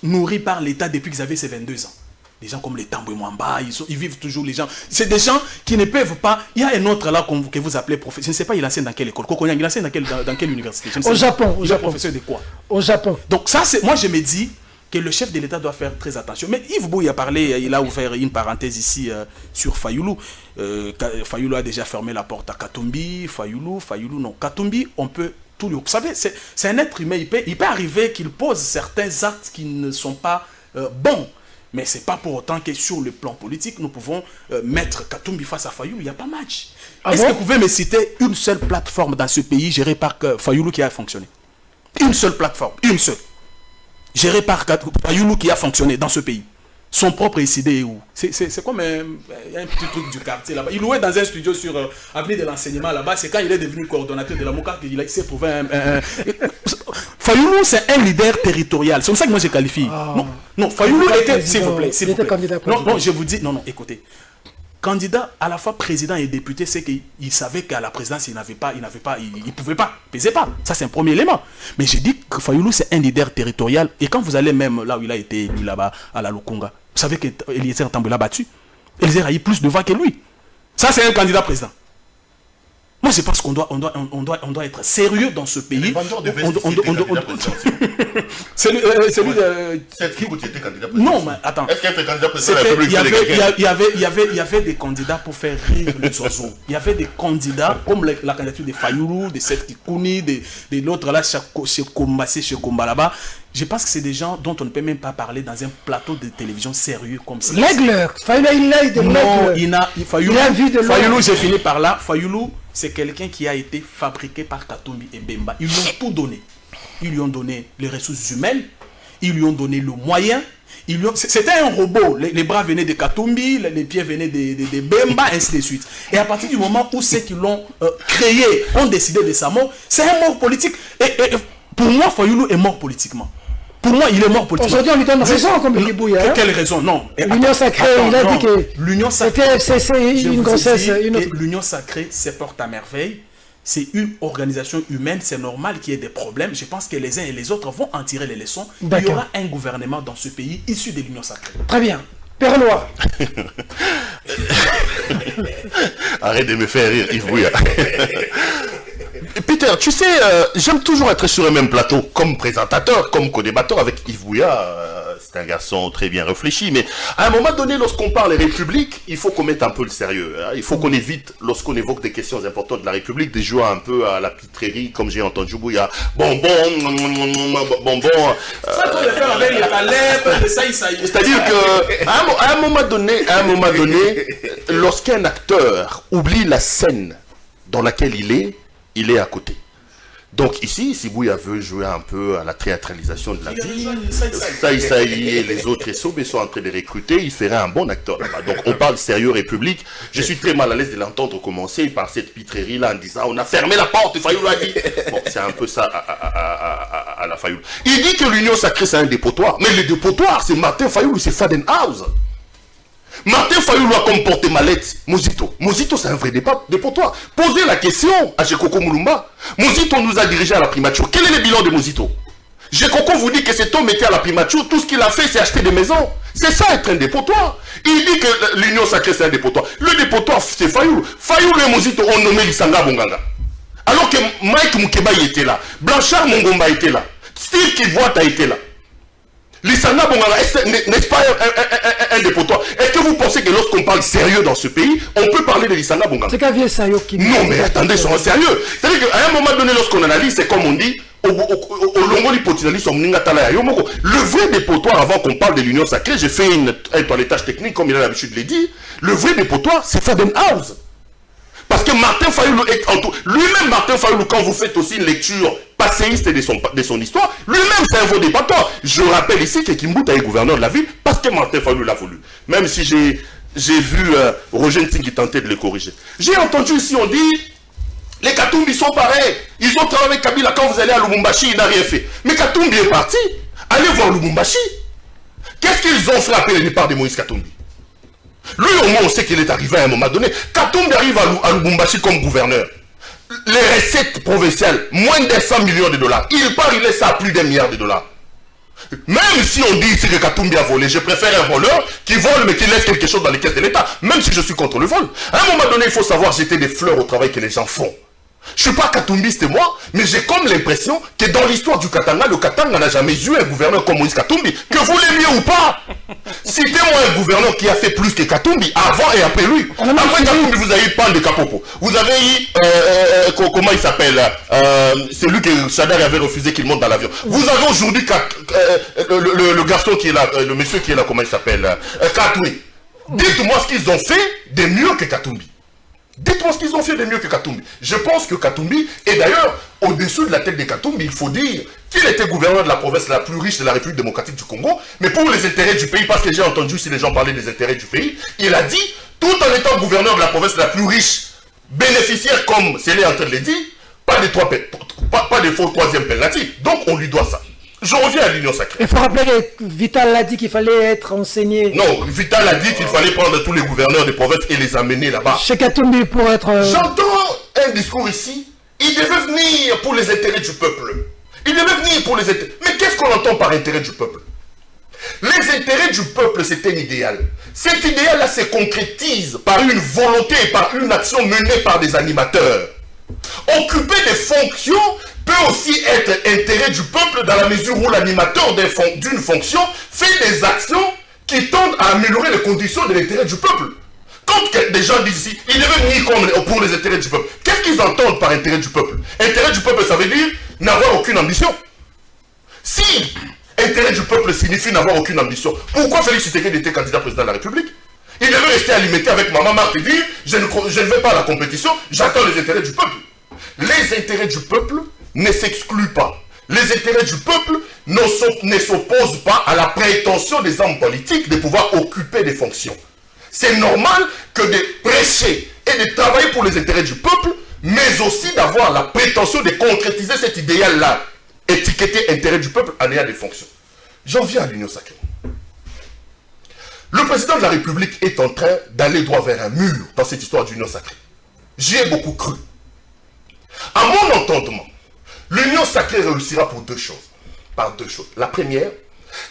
[SPEAKER 3] nourri par l'État depuis qu'ils avaient ces 22 ans. Des gens comme les Tamboué Mwamba, ils vivent toujours les gens. C'est des gens qui ne peuvent pas. Il y a un autre là que vous appelez professeur. Je ne sais pas, il enseigne dans quelle école. Il enseigne dans quelle université?
[SPEAKER 1] Au Japon.
[SPEAKER 3] Il est professeur de quoi?
[SPEAKER 1] Au Japon.
[SPEAKER 3] Donc ça, moi je me dis que le chef de l'État doit faire très attention. Mais Yves Bouy a parlé, il a ouvert une parenthèse ici sur Fayoulou. Fayoulou a déjà fermé la porte à Katumbi. Fayoulou, non. Katumbi, on peut tout lui... Vous savez, c'est un être humain. Il peut arriver qu'il pose certains actes qui ne sont pas bons. Mais ce n'est pas pour autant que sur le plan politique, nous pouvons mettre Katumbi face à Fayoulou. Il n'y a pas match. Est-ce que vous pouvez me citer une seule plateforme dans ce pays gérée par Fayoulou qui a fonctionné? Une seule plateforme, une seule. Gérée par Fayoulou qui a fonctionné dans ce pays. Son propre ICD où? C'est comme un petit truc du quartier là-bas. Il louait dans un studio sur avenue de l'enseignement là-bas. C'est quand il est devenu coordonnateur de la MOCA qu'il s'est trouvé Fayoulou, c'est un leader territorial. C'est comme ça que moi je qualifie. Non, Fayoulou était, s'il vous plaît. Non, je vous dis, non, écoutez. Candidat à la fois président et député, c'est qu'il savait qu'à la présidence, il ne pouvait pas, pesait pas. Ça, c'est un premier élément. Mais j'ai dit que Fayoulou, c'est un leader territorial. Et quand vous allez même là où il a été élu là-bas, à la Lukunga, vous savez qu'Eliezer Tamboué l'a battu. Eliezer a eu plus de voix que lui. Ça, c'est un candidat président. Moi, je pense qu'on doit être sérieux dans ce pays. Celui de... Non, mais attends.
[SPEAKER 2] Est-ce qu'il y a un candidat président de la République?
[SPEAKER 3] Il y avait des candidats pour faire rire les oiseaux. Il y avait des candidats comme la candidature de Fayoulou, de Seth Kikouni, de l'autre là, chez Komba là-bas. Je pense que c'est des gens dont on ne peut même pas parler dans un plateau de télévision sérieux comme ça.
[SPEAKER 1] L'aigle,
[SPEAKER 3] Fayoulou, j'ai fini par là. Fayoulou, c'est quelqu'un qui a été fabriqué par Katumbi et Bemba. Ils lui ont tout donné. Ils lui ont donné les ressources humaines, ils lui ont donné le moyen. C'était un robot. Les bras venaient de Katumbi, les pieds venaient de Bemba, ainsi de suite. Et à partir du moment où ceux qui l'ont créé ont décidé de sa mort, c'est un mort politique. Et pour moi, Fayoulou est mort politiquement. Pour moi, il est mort politiquement.
[SPEAKER 1] Aujourd'hui, on lui donne raison, comme il dit Bouya.
[SPEAKER 3] Quelle raison? Non.
[SPEAKER 1] L'Union sacrée, il a dit que
[SPEAKER 3] l'Union sacrée,
[SPEAKER 1] c'est une grossesse.
[SPEAKER 3] L'Union sacrée se porte à merveille. C'est une organisation humaine, c'est normal qu'il y ait des problèmes. Je pense que les uns et les autres vont en tirer les leçons. Il y aura un gouvernement dans ce pays issu de l'Union sacrée.
[SPEAKER 1] Très bien. Père Noir.
[SPEAKER 2] Arrête de me faire rire, Yves Bouya. Peter, tu sais, j'aime toujours être sur le même plateau, comme présentateur, comme co-débatteur avec Yves Bouya. C'est un garçon très bien réfléchi, mais à un moment donné, lorsqu'on parle des républiques, il faut qu'on mette un peu le sérieux. Hein. Il faut qu'on évite, lorsqu'on évoque des questions importantes de la République, de jouer un peu à la pitrerie, comme j'ai entendu Bouya. Bonbon. C'est-à-dire que, à un moment donné, lorsqu'un acteur oublie la scène dans laquelle il est à côté. Donc ici, si Bouya veut jouer un peu à la théâtralisation de la vie, Saïsaï et les autres SOB sont en train de recruter, il ferait un bon acteur là-bas. Donc on parle sérieux République. Je suis très mal à l'aise de l'entendre commencer par cette pitrerie-là en disant on a fermé la porte, Fayoulou a dit. Bon, c'est un peu ça à la Fayoulou. Il dit que l'Union sacrée c'est un dépotoir, mais le dépotoir c'est Martin Fayoulou, c'est Fadenhouse. Martin Fayoulou a comporté mallette Mozito. Mozito, c'est un vrai dépotoir. Posez la question à Jekoko Moulumba. Mozito nous a dirigé à la primature. Quel est le bilan de Mozito? Jekoko vous dit que cet homme était à la primature. Tout ce qu'il a fait, c'est acheter des maisons. C'est ça être un dépotoir. Il dit que l'Union sacrée, c'est un dépotoir. Le dépotoir, c'est Fayoulou. Fayoulou et Mozito ont nommé Lisanga Bonganga. Alors que Mike Mukeba était là. Blanchard Mongomba était là. Steve Kivuata était là. Lisanga Bonganga, n'est-ce pas un dépotoir? Est-ce que vous pensez que lorsqu'on parle sérieux dans ce pays, on peut parler de Lisanga Bonganga?
[SPEAKER 1] C'est qu'un vieux Sayo qui...
[SPEAKER 2] Non, mais attendez, soyons sérieux. C'est-à-dire qu'à un moment donné, lorsqu'on analyse, c'est comme on dit, le vrai dépotoir, avant qu'on parle de l'Union sacrée, j'ai fait un toilettage technique, comme il a l'habitude de le dire, le vrai dépotoir, c'est Fadenhouse. Parce que Martin Fayoulou est lui-même, Martin Fayoulou, quand vous faites aussi une lecture passéiste de son histoire, lui-même c'est un faux débattant. Je rappelle ici que Kimbouta est gouverneur de la ville parce que Martin Fayoulou l'a voulu. Même si j'ai vu Roger Nting qui tentait de le corriger. J'ai entendu ici, on dit, les Katumbi sont pareils. Ils ont travaillé avec Kabila quand vous allez à Lubumbashi, il n'a rien fait. Mais Katumbi est parti. Allez voir Lubumbashi. Qu'est-ce qu'ils ont fait après le départ de Moïse Katumbi? Lui, au moins, on sait qu'il est arrivé à un moment donné. Katumbi arrive à Lubumbashi comme gouverneur. Les recettes provinciales, moins de 100 millions de dollars. Il part, il laisse ça à plus d'1 milliard de dollars. Même si on dit ici que Katumbi a volé, je préfère un voleur qui vole mais qui laisse quelque chose dans les caisses de l'État. Même si je suis contre le vol. À un moment donné, il faut savoir jeter des fleurs au travail que les gens font. Je ne suis pas katumbiste moi, mais j'ai comme l'impression que dans l'histoire du Katanga, le Katanga n'a jamais eu un gouverneur comme Moïse Katumbi. Que vous l'aimiez ou pas, citez-moi un gouverneur qui a fait plus que Katumbi, avant et après lui. Après Katumbi, vous avez eu Pan de Kapopo. Vous avez eu, comment il s'appelle, celui que Chadar avait refusé qu'il monte dans l'avion. Vous avez aujourd'hui le garçon qui est là, le monsieur qui est là, comment il s'appelle, Katoui. Dites-moi ce qu'ils ont fait de mieux que Katumbi. Dites-moi ce qu'ils ont fait de mieux que Katumbi. Je pense que Katumbi, et d'ailleurs, au-dessus de la tête de Katumbi, il faut dire qu'il était gouverneur de la province la plus riche de la République démocratique du Congo, mais pour les intérêts du pays, parce que j'ai entendu si les gens parlaient des intérêts du pays, il a dit, tout en étant gouverneur de la province la plus riche, bénéficiaire comme c'est en train de le dire, pas de faux troisième penalty. Donc on lui doit ça. Je reviens à l'Union sacrée.
[SPEAKER 1] Il faut rappeler que Vital a dit qu'il fallait être enseigné.
[SPEAKER 2] Non, Vital a dit qu'il fallait prendre tous les gouverneurs des provinces et les amener là-bas.
[SPEAKER 1] Chez Katumbi pour être...
[SPEAKER 2] J'entends un discours ici. Il devait venir pour les intérêts du peuple. Il devait venir pour les intérêts... Mais qu'est-ce qu'on entend par intérêt du peuple? Les intérêts du peuple, c'est un idéal. Cet idéal-là se concrétise par une volonté et par une action menée par des animateurs. Occuper des fonctions peut aussi être intérêt du peuple dans la mesure où l'animateur d'une fonction fait des actions qui tendent à améliorer les conditions de l'intérêt du peuple. Quand des gens disent ici, ils devaient venir comme pour les intérêts du peuple. Qu'est-ce qu'ils entendent par intérêt du peuple? Intérêt du peuple, ça veut dire n'avoir aucune ambition. Si intérêt du peuple signifie n'avoir aucune ambition, pourquoi Félix Tshisekedi était candidat président de la République? Il devait rester alimenter avec Maman Marthe et dire je ne vais pas à la compétition, j'attends les intérêts du peuple. Les intérêts du peuple ne s'excluent pas. Les intérêts du peuple ne s'opposent pas à la prétention des hommes politiques de pouvoir occuper des fonctions. C'est normal que de prêcher et de travailler pour les intérêts du peuple, mais aussi d'avoir la prétention de concrétiser cet idéal-là, étiqueter intérêt du peuple en ayant des fonctions. J'en viens à l'Union sacrée. Le président de la République est en train d'aller droit vers un mur dans cette histoire d'Union sacrée. J'y ai beaucoup cru. À mon entendement, l'Union sacrée réussira pour deux choses. Par deux choses. La première,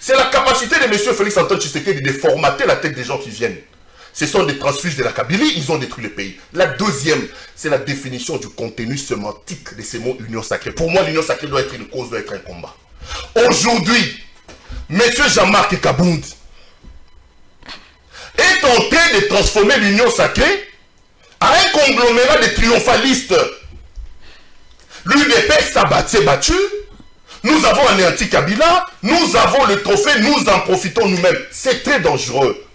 [SPEAKER 2] c'est la capacité de M. Félix Antoine Tshisekedi de formater la tête des gens qui viennent. Ce sont des transfuges de la Kabylie, ils ont détruit le pays. La deuxième, c'est la définition du contenu sémantique de ces mots Union sacrée. Pour moi, l'Union sacrée doit être une cause, doit être un combat. Aujourd'hui, M. Jean-Marc Kabound est en train de transformer l'Union sacrée en un conglomérat de triomphalistes. L'UDPS s'est battu, nous avons anéanti Kabila, nous avons le trophée, nous en profitons nous-mêmes. C'est très dangereux.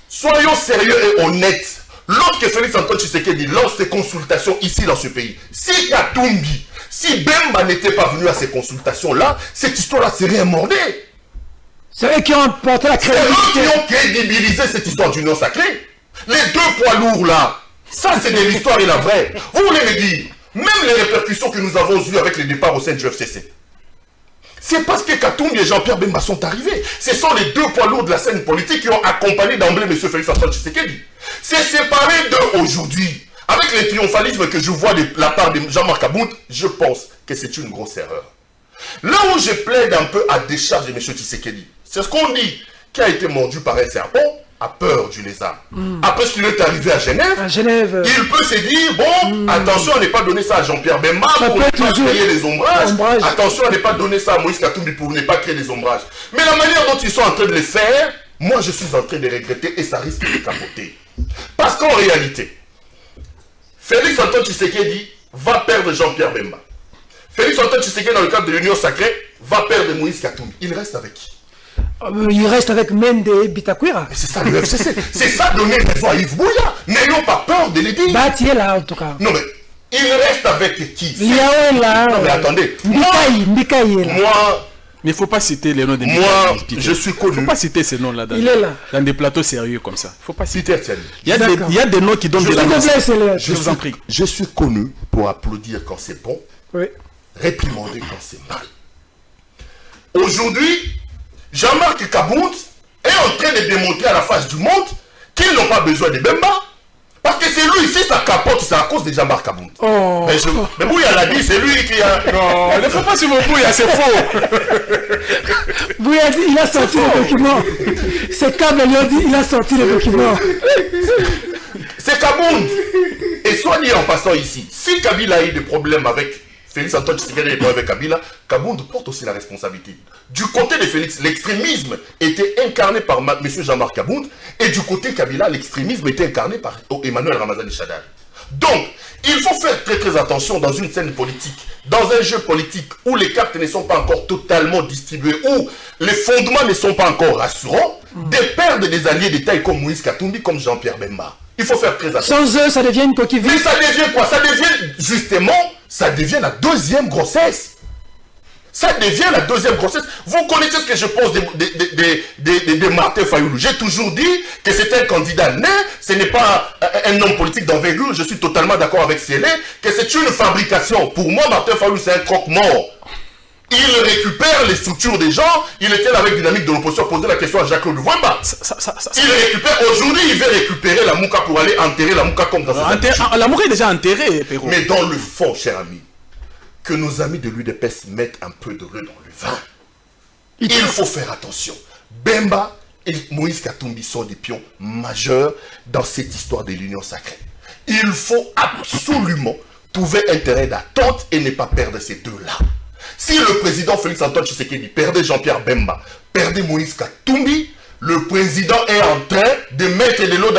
[SPEAKER 2] Soyons sérieux et honnêtes. Lorsque Félix Antoine Tshisekedi lance ses consultations ici dans ce pays, si Katumbi, si Bemba n'était pas venu à ces consultations-là, cette histoire-là serait mordée.
[SPEAKER 1] C'est eux qui ont porté la crédibilité.
[SPEAKER 2] C'est eux qui ont crédibilisé cette histoire d'union sacrée. Les deux poids lourds là, ça c'est de l'histoire et la vraie. Vous voulez me dire, même les répercussions que nous avons eues avec les départs au sein du FCC, c'est parce que Katumbi et Jean-Pierre Bemba sont arrivés. Ce sont les deux poids lourds de la scène politique qui ont accompagné d'emblée M. Félix Antoine Tshisekedi. C'est séparé d'eux aujourd'hui. Avec le triomphalisme que je vois de la part de Jean-Marc Kabound, je pense que c'est une grosse erreur. Là où je plaide un peu à décharge de M. Tshisekedi, c'est ce qu'on dit, qui a été mordu par un serpent, a peur du lézard. Après ce qu'il est arrivé à Genève, il peut se dire, bon, attention à ne pas donner ça à Jean-Pierre Bemba pour ne pas créer les ombrages. Attention à ne pas donner ça à Moïse Katumbi pour ne pas créer les ombrages. Mais la manière dont ils sont en train de le faire, moi je suis en train de regretter et ça risque de capoter. Parce qu'en réalité, Félix Antoine Tshisekedi va perdre Jean-Pierre Bemba. Félix Antoine Tshisekedi, dans le cadre de l'Union sacrée, va perdre Moïse Katumbi. Il reste avec qui?
[SPEAKER 1] Il reste avec Mende et Bitakwira.
[SPEAKER 2] C'est ça le FCC. C'est ça donner raison à Yves Bouya. N'ayons pas peur de les dire.
[SPEAKER 1] Bah, tu es là en tout cas.
[SPEAKER 2] Non mais, il reste avec qui?
[SPEAKER 1] Liao est là.
[SPEAKER 2] Non mais attendez.
[SPEAKER 1] Mbikaï est là.
[SPEAKER 2] Moi...
[SPEAKER 3] Mais il ne faut pas citer les noms des
[SPEAKER 2] Moi, je suis connu.
[SPEAKER 3] Il ne faut pas citer ces noms-là dans, dans des plateaux sérieux comme ça. Faut pas citer. Il y a des noms qui donnent de la
[SPEAKER 2] Je vous en prie. Je suis connu pour applaudir quand c'est bon, réprimander quand c'est mal. Aujourd'hui, Jean-Marc Kabound est en train de démontrer à la face du monde qu'ils n'ont pas besoin de Bemba. Parce que c'est lui, si ça capote, c'est à cause de Jean-Marc Kabound.
[SPEAKER 1] Oh.
[SPEAKER 2] Mais Bouya l'a dit, c'est lui qui a...
[SPEAKER 3] Non, il ne faut pas suivre Bouya, c'est faux.
[SPEAKER 1] Bouya, il a sorti le document. C'est câble, lui a dit, il a sorti le document.
[SPEAKER 2] C'est Kabound. Et soit dit en passant ici, si Kabila a eu des problèmes avec Félix Antoine Tshisekedi et des problèmes avec Kabila, Kabound porte aussi la responsabilité. Du côté de Félix, l'extrémisme était incarné par M. Jean-Marc Kabound, et du côté Kabila, l'extrémisme était incarné par Emmanuel Ramazani Chadar. Donc, il faut faire très très attention dans une scène politique, dans un jeu politique où les cartes ne sont pas encore totalement distribuées, où les fondements ne sont pas encore rassurants, de perdre des alliés de taille comme Moïse Katumbi, comme Jean-Pierre Bemba. Il faut faire très attention.
[SPEAKER 1] Sans eux, ça devient une coquille vide.
[SPEAKER 2] Mais ça devient quoi? Ça devient justement, ça devient la deuxième grossesse. Ça devient la deuxième grossesse. Vous connaissez ce que je pense de Martin Fayoulou. J'ai toujours dit que c'est un candidat né, ce n'est pas un homme politique d'envergure. Je suis totalement d'accord avec Célé, que c'est une fabrication. Pour moi, Martin Fayoulou, c'est un croque-mort. Il récupère les structures des gens. Il était là avec Dynamique de l'opposition, poser la question à Jacques-Claude Wemba. Il récupère, aujourd'hui, il veut récupérer la Mouka pour aller enterrer la Mouka comme dans sa
[SPEAKER 3] la Mouka est déjà enterrée, Pérou.
[SPEAKER 2] Mais dans le fond, cher ami, que nos amis de l'UDPS mettent un peu de lait dans le vin. Il faut faire attention. Bemba et Moïse Katumbi sont des pions majeurs dans cette histoire de l'union sacrée. Il faut absolument trouver un terrain d'attente et ne pas perdre ces deux-là. Si le président Félix Antoine Tshisekedi perdait Jean-Pierre Bemba, perdait Moïse Katumbi, le président est en train de mettre de l'eau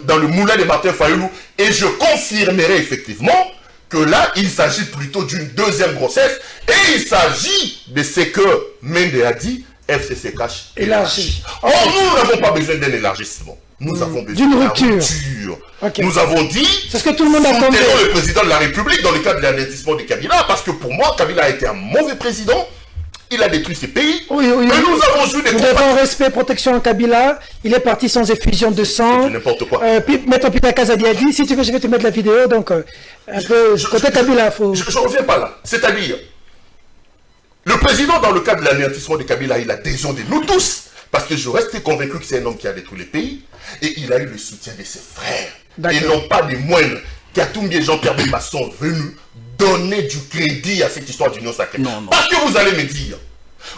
[SPEAKER 2] dans le moulin de Martin Fayoulou, et je confirmerai effectivement que là, il s'agit plutôt d'une deuxième grossesse, et il s'agit de ce que Mende a dit, FCC cache élargi. Or, nous n'avons pas besoin d'un élargissement. Nous avons besoin d'une rupture. Okay. Nous avons dit,
[SPEAKER 1] c'est ce que tout le monde a compris.
[SPEAKER 2] Le président de la République dans le cadre de l'anéantissement de Kabila, parce que pour moi, Kabila a été un mauvais président. Il a détruit ces pays.
[SPEAKER 1] Oui,
[SPEAKER 2] mais nous avons eu des
[SPEAKER 1] nous devons respect, protection en Kabila. Il est parti sans effusion de sang.
[SPEAKER 2] N'importe quoi.
[SPEAKER 1] Maître Peter Kazadi a dit, si tu veux, je vais te mettre la vidéo. Donc, un peu côté Kabila, faut...
[SPEAKER 2] Je ne reviens pas là. C'est-à-dire, le président, dans le cadre de l'anéantissement de Kabila, il a l'adhésion de nous tous. Parce que je reste convaincu que c'est un homme qui a détruit les pays. Et il a eu le soutien de ses frères. Et non pas des moindres. Katumbi et Jean-Pierre Bemba sont venus donner du crédit à cette histoire d'union sacrée. Non. Parce que vous allez me dire.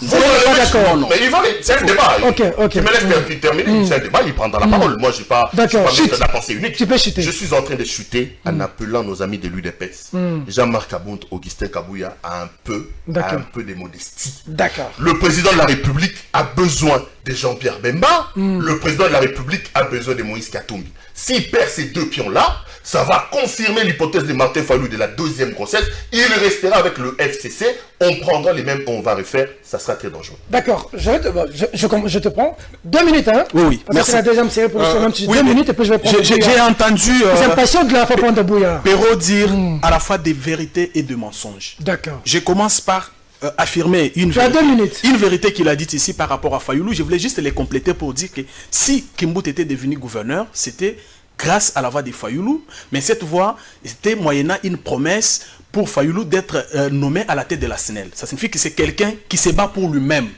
[SPEAKER 1] Vous allez d'accord.
[SPEAKER 2] Mais c'est un débat.
[SPEAKER 1] Ok.
[SPEAKER 2] Je me laisse terminer. C'est un débat, il prendra la parole. Moi, je ne suis pas maître de la pensée unique.
[SPEAKER 1] Tu peux chuter.
[SPEAKER 2] Je suis en train de chuter en appelant nos amis de l'UDPS. Jean-Marc Kabound, Augustin Kabouya a un peu de modestie.
[SPEAKER 1] D'accord.
[SPEAKER 2] Le président de la République a besoin de Jean-Pierre Bemba. Le président de la République a besoin de Moïse Katumbi. S'il perd ces deux pions-là, ça va confirmer l'hypothèse de Martin Fayoulou de la deuxième grossesse. Il restera avec le FCC. On prendra les mêmes, on va refaire. Ça sera très dangereux.
[SPEAKER 1] D'accord. Je te prends. 2 minutes, hein?
[SPEAKER 3] Oui.
[SPEAKER 1] Parce que c'est la deuxième série pour le 2 minutes et puis je vais prendre.
[SPEAKER 3] J'ai entendu.
[SPEAKER 1] C'est impatient de la faire de Bouya.
[SPEAKER 3] Perrault dire à la fois des vérités et des mensonges.
[SPEAKER 1] D'accord.
[SPEAKER 3] Je commence par affirmer une vérité qu'il a dite ici par rapport à Fayoulou. Je voulais juste les compléter pour dire que si Kimbout était devenu gouverneur, c'était grâce à la voix de Fayoulou, mais cette voix était moyennant une promesse pour Fayoulou d'être nommé à la tête de la SNEL. Ça signifie que c'est quelqu'un qui se bat pour lui-même.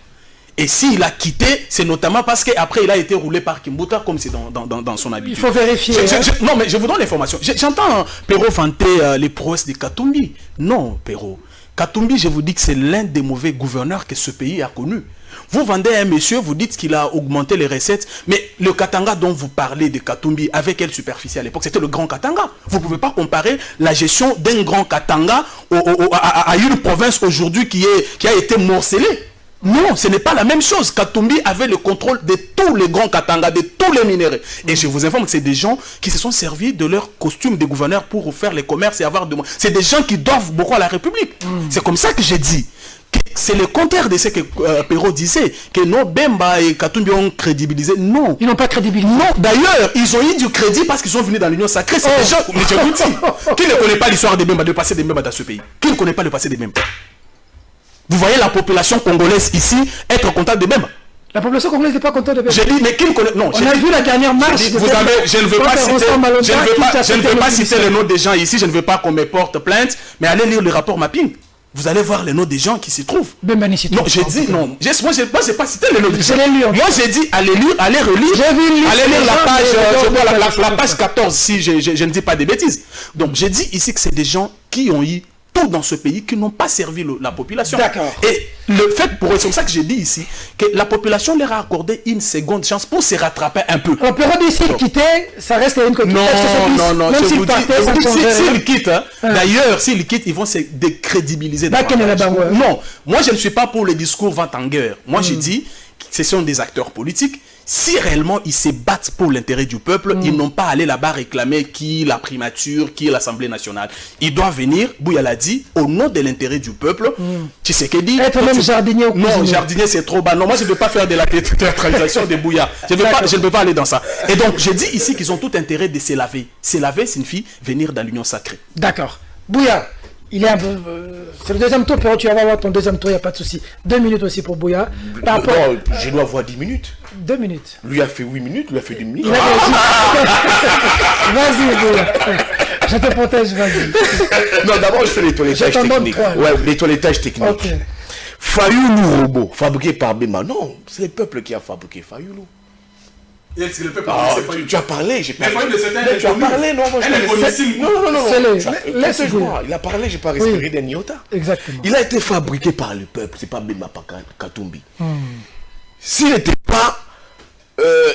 [SPEAKER 3] Et s'il a quitté, c'est notamment parce qu'après il a été roulé par Kimbuta, comme c'est dans son habitude.
[SPEAKER 1] Il faut vérifier.
[SPEAKER 3] Non, mais je vous donne l'information. J'entends Perrault vanter les prouesses de Katumbi. Non, Perrault. Katumbi, je vous dis que c'est l'un des mauvais gouverneurs que ce pays a connu. Vous vendez à un monsieur, vous dites qu'il a augmenté les recettes, mais le Katanga dont vous parlez de Katumbi, avec quelle superficie à l'époque? C'était le grand Katanga. Vous ne pouvez pas comparer la gestion d'un grand Katanga à une province aujourd'hui qui a été morcelée. Non, ce n'est pas la même chose. Katumbi avait le contrôle de tous les grands Katanga, de tous les minéraux. Et je vous informe que c'est des gens qui se sont servis de leur costume de gouverneur pour faire les commerces et avoir de... C'est des gens qui doivent beaucoup à la République. C'est comme ça que j'ai dit. c'est le contraire de ce que Perrault disait, que non, Bemba et Katumbi ont crédibilisé. Non.
[SPEAKER 1] Ils n'ont pas crédibilisé.
[SPEAKER 3] Non, d'ailleurs, ils ont eu du crédit parce qu'ils sont venus dans l'Union sacrée. C'est des gens, mais je vous dis, qui ne connaît pas l'histoire des Bemba, de passé des Bemba dans ce pays? Qui ne connaît pas le passé des Bemba? Vous voyez la population congolaise ici être contente des Bemba?
[SPEAKER 1] La population congolaise n'est pas contente de Bemba.
[SPEAKER 3] J'ai dit, mais qui ne connaît... Non,
[SPEAKER 1] on a vu la dernière marche.
[SPEAKER 3] Vous avez... Je ne veux pas citer... Je ne veux pas citer le nom des gens ici. Je ne veux pas qu'on me porte plainte. Mais allez lire le rapport mapping. Vous allez voir les noms des gens qui s'y trouvent.
[SPEAKER 1] Bemba n'y s'y trouve.
[SPEAKER 3] Non, j'ai dit... Non. Moi, je n'ai pas cité les noms des gens.
[SPEAKER 1] Moi,
[SPEAKER 3] j'ai dit, allez lire, allez relire. Allez lire la page 14, si je ne dis pas des bêtises. Donc, j'ai dit ici que c'est des gens qui ont eu dans ce pays qui n'ont pas servi la population.
[SPEAKER 1] D'accord.
[SPEAKER 3] Et le fait, c'est pour ça que j'ai dit ici, que la population leur a accordé une seconde chance pour se rattraper un peu.
[SPEAKER 1] On peut redire s'il quittait, ça reste une copie.
[SPEAKER 3] Non, même s'il partait, s'il quitte, d'ailleurs, s'il quitte, ils vont se décrédibiliser. Non, moi je ne suis pas pour les discours vent en guerre. Moi je dis que ce sont des acteurs politiques. Si réellement ils se battent pour l'intérêt du peuple, ils n'ont pas à aller là-bas réclamer qui la primature, qui est l'Assemblée nationale. Ils doivent venir, Bouya l'a dit, au nom de l'intérêt du peuple. Tu sais que dit.
[SPEAKER 1] Être même jardinier au
[SPEAKER 3] Non, jardinier c'est trop bas. Non, moi je ne veux pas faire de la théâtralisation de Bouya. Je ne veux pas aller dans ça. Et donc j'ai dit ici qu'ils ont tout intérêt de se laver. Se laver signifie venir dans l'union sacrée.
[SPEAKER 1] D'accord. Bouya. Il est un peu. C'est le deuxième tour, Perrault, tu vas avoir ton deuxième tour, il n'y a pas de souci. 2 minutes aussi pour Bouya.
[SPEAKER 4] Non, je dois avoir 10 minutes.
[SPEAKER 1] 2 minutes.
[SPEAKER 4] Lui a fait 8 minutes, lui a fait 10 minutes.
[SPEAKER 1] Vas-y, Bouya. Je te protège, vas-y.
[SPEAKER 4] Non, d'abord, je fais les toilettage techniques. Ouais, les toilettages techniques. Okay. Fayoulou robot, fabriqué par Bemba. Non, c'est le peuple qui a fabriqué Fayoulou.
[SPEAKER 3] C'est le peuple
[SPEAKER 4] tu as parlé, j'ai parlé.
[SPEAKER 3] Tu as parlé,
[SPEAKER 4] non, moi je
[SPEAKER 1] Non.
[SPEAKER 4] Laisse-moi. Il a parlé, j'ai pas respiré d'un iota.
[SPEAKER 1] Exactement.
[SPEAKER 4] Il a été fabriqué par le peuple, c'est pas Bemba Katumbi. S'il n'était pas,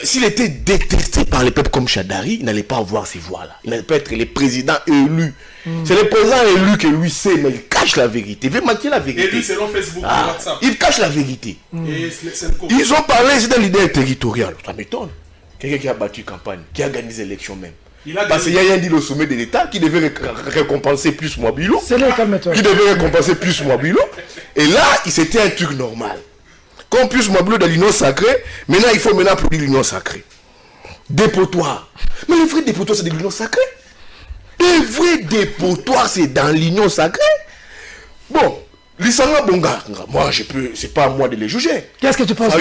[SPEAKER 4] s'il était détesté par le peuple comme Chadari, il n'allait pas avoir ces voix-là. Il n'allait pas être le président élu. C'est le président élu que lui sait, mais il cache la vérité. Il veut maquiller la vérité.
[SPEAKER 3] Élu selon Facebook et WhatsApp.
[SPEAKER 4] Il cache la vérité. Ils ont parlé, c'est un leader territorial. Ça m'étonne. Quelqu'un qui a battu campagne, qui a gagné les élections même. Parce qu'il y a rien dit au sommet de l'État qui devait récompenser plus Mouabilo.
[SPEAKER 1] C'est là, calme-toi.
[SPEAKER 4] Qui devait récompenser plus Mouabilo. Et là, c'était un truc normal. Comme plus Mouabilo dans l'union sacrée, maintenant il faut applaudir l'union sacrée. Dépotoir. Mais le vrai dépotoir, c'est de l'union sacrée. Le vrai dépotoir, c'est dans l'union sacrée. Bon. Lissanga Bonga, moi je peux, c'est pas à moi de les juger.
[SPEAKER 1] Qu'est-ce que tu penses?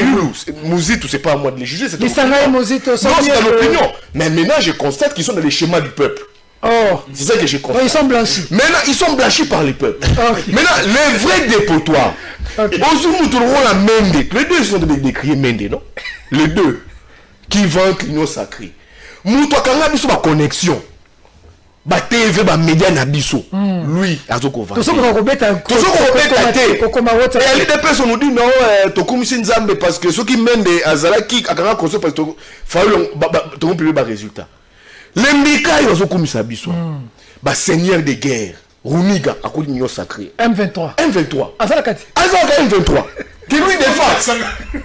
[SPEAKER 4] Mouzitou, c'est pas à moi de les juger.
[SPEAKER 1] Lissanga et Mouzitou sont.
[SPEAKER 4] Non, c'est dans l'opinion. Mais maintenant je constate qu'ils sont dans les schémas du peuple.
[SPEAKER 1] Oh.
[SPEAKER 4] C'est ça que je constate.
[SPEAKER 1] Ils sont blanchis.
[SPEAKER 4] Maintenant, ils sont blanchis par le peuple. Okay. Maintenant, les vrais dépotoirs. Ozumu la Mende. Les deux sont décriés Mende, non? Les deux. Qui vantent l'union sacrée. Moutoua Kanga biso ma connexion. Ba TV ba média na biso lui azoko va
[SPEAKER 1] to soko robeta
[SPEAKER 4] te et ali des personnes nous dit non to komisi nzambe parce que ceux qui mènent azalaki akanga koso parce que fallo to compléter ba résultat les mbika ils komisa biso ba seigneur de guerre Runiga akodi l'union sacrée
[SPEAKER 1] M23
[SPEAKER 4] azalakati M23 qui lui défend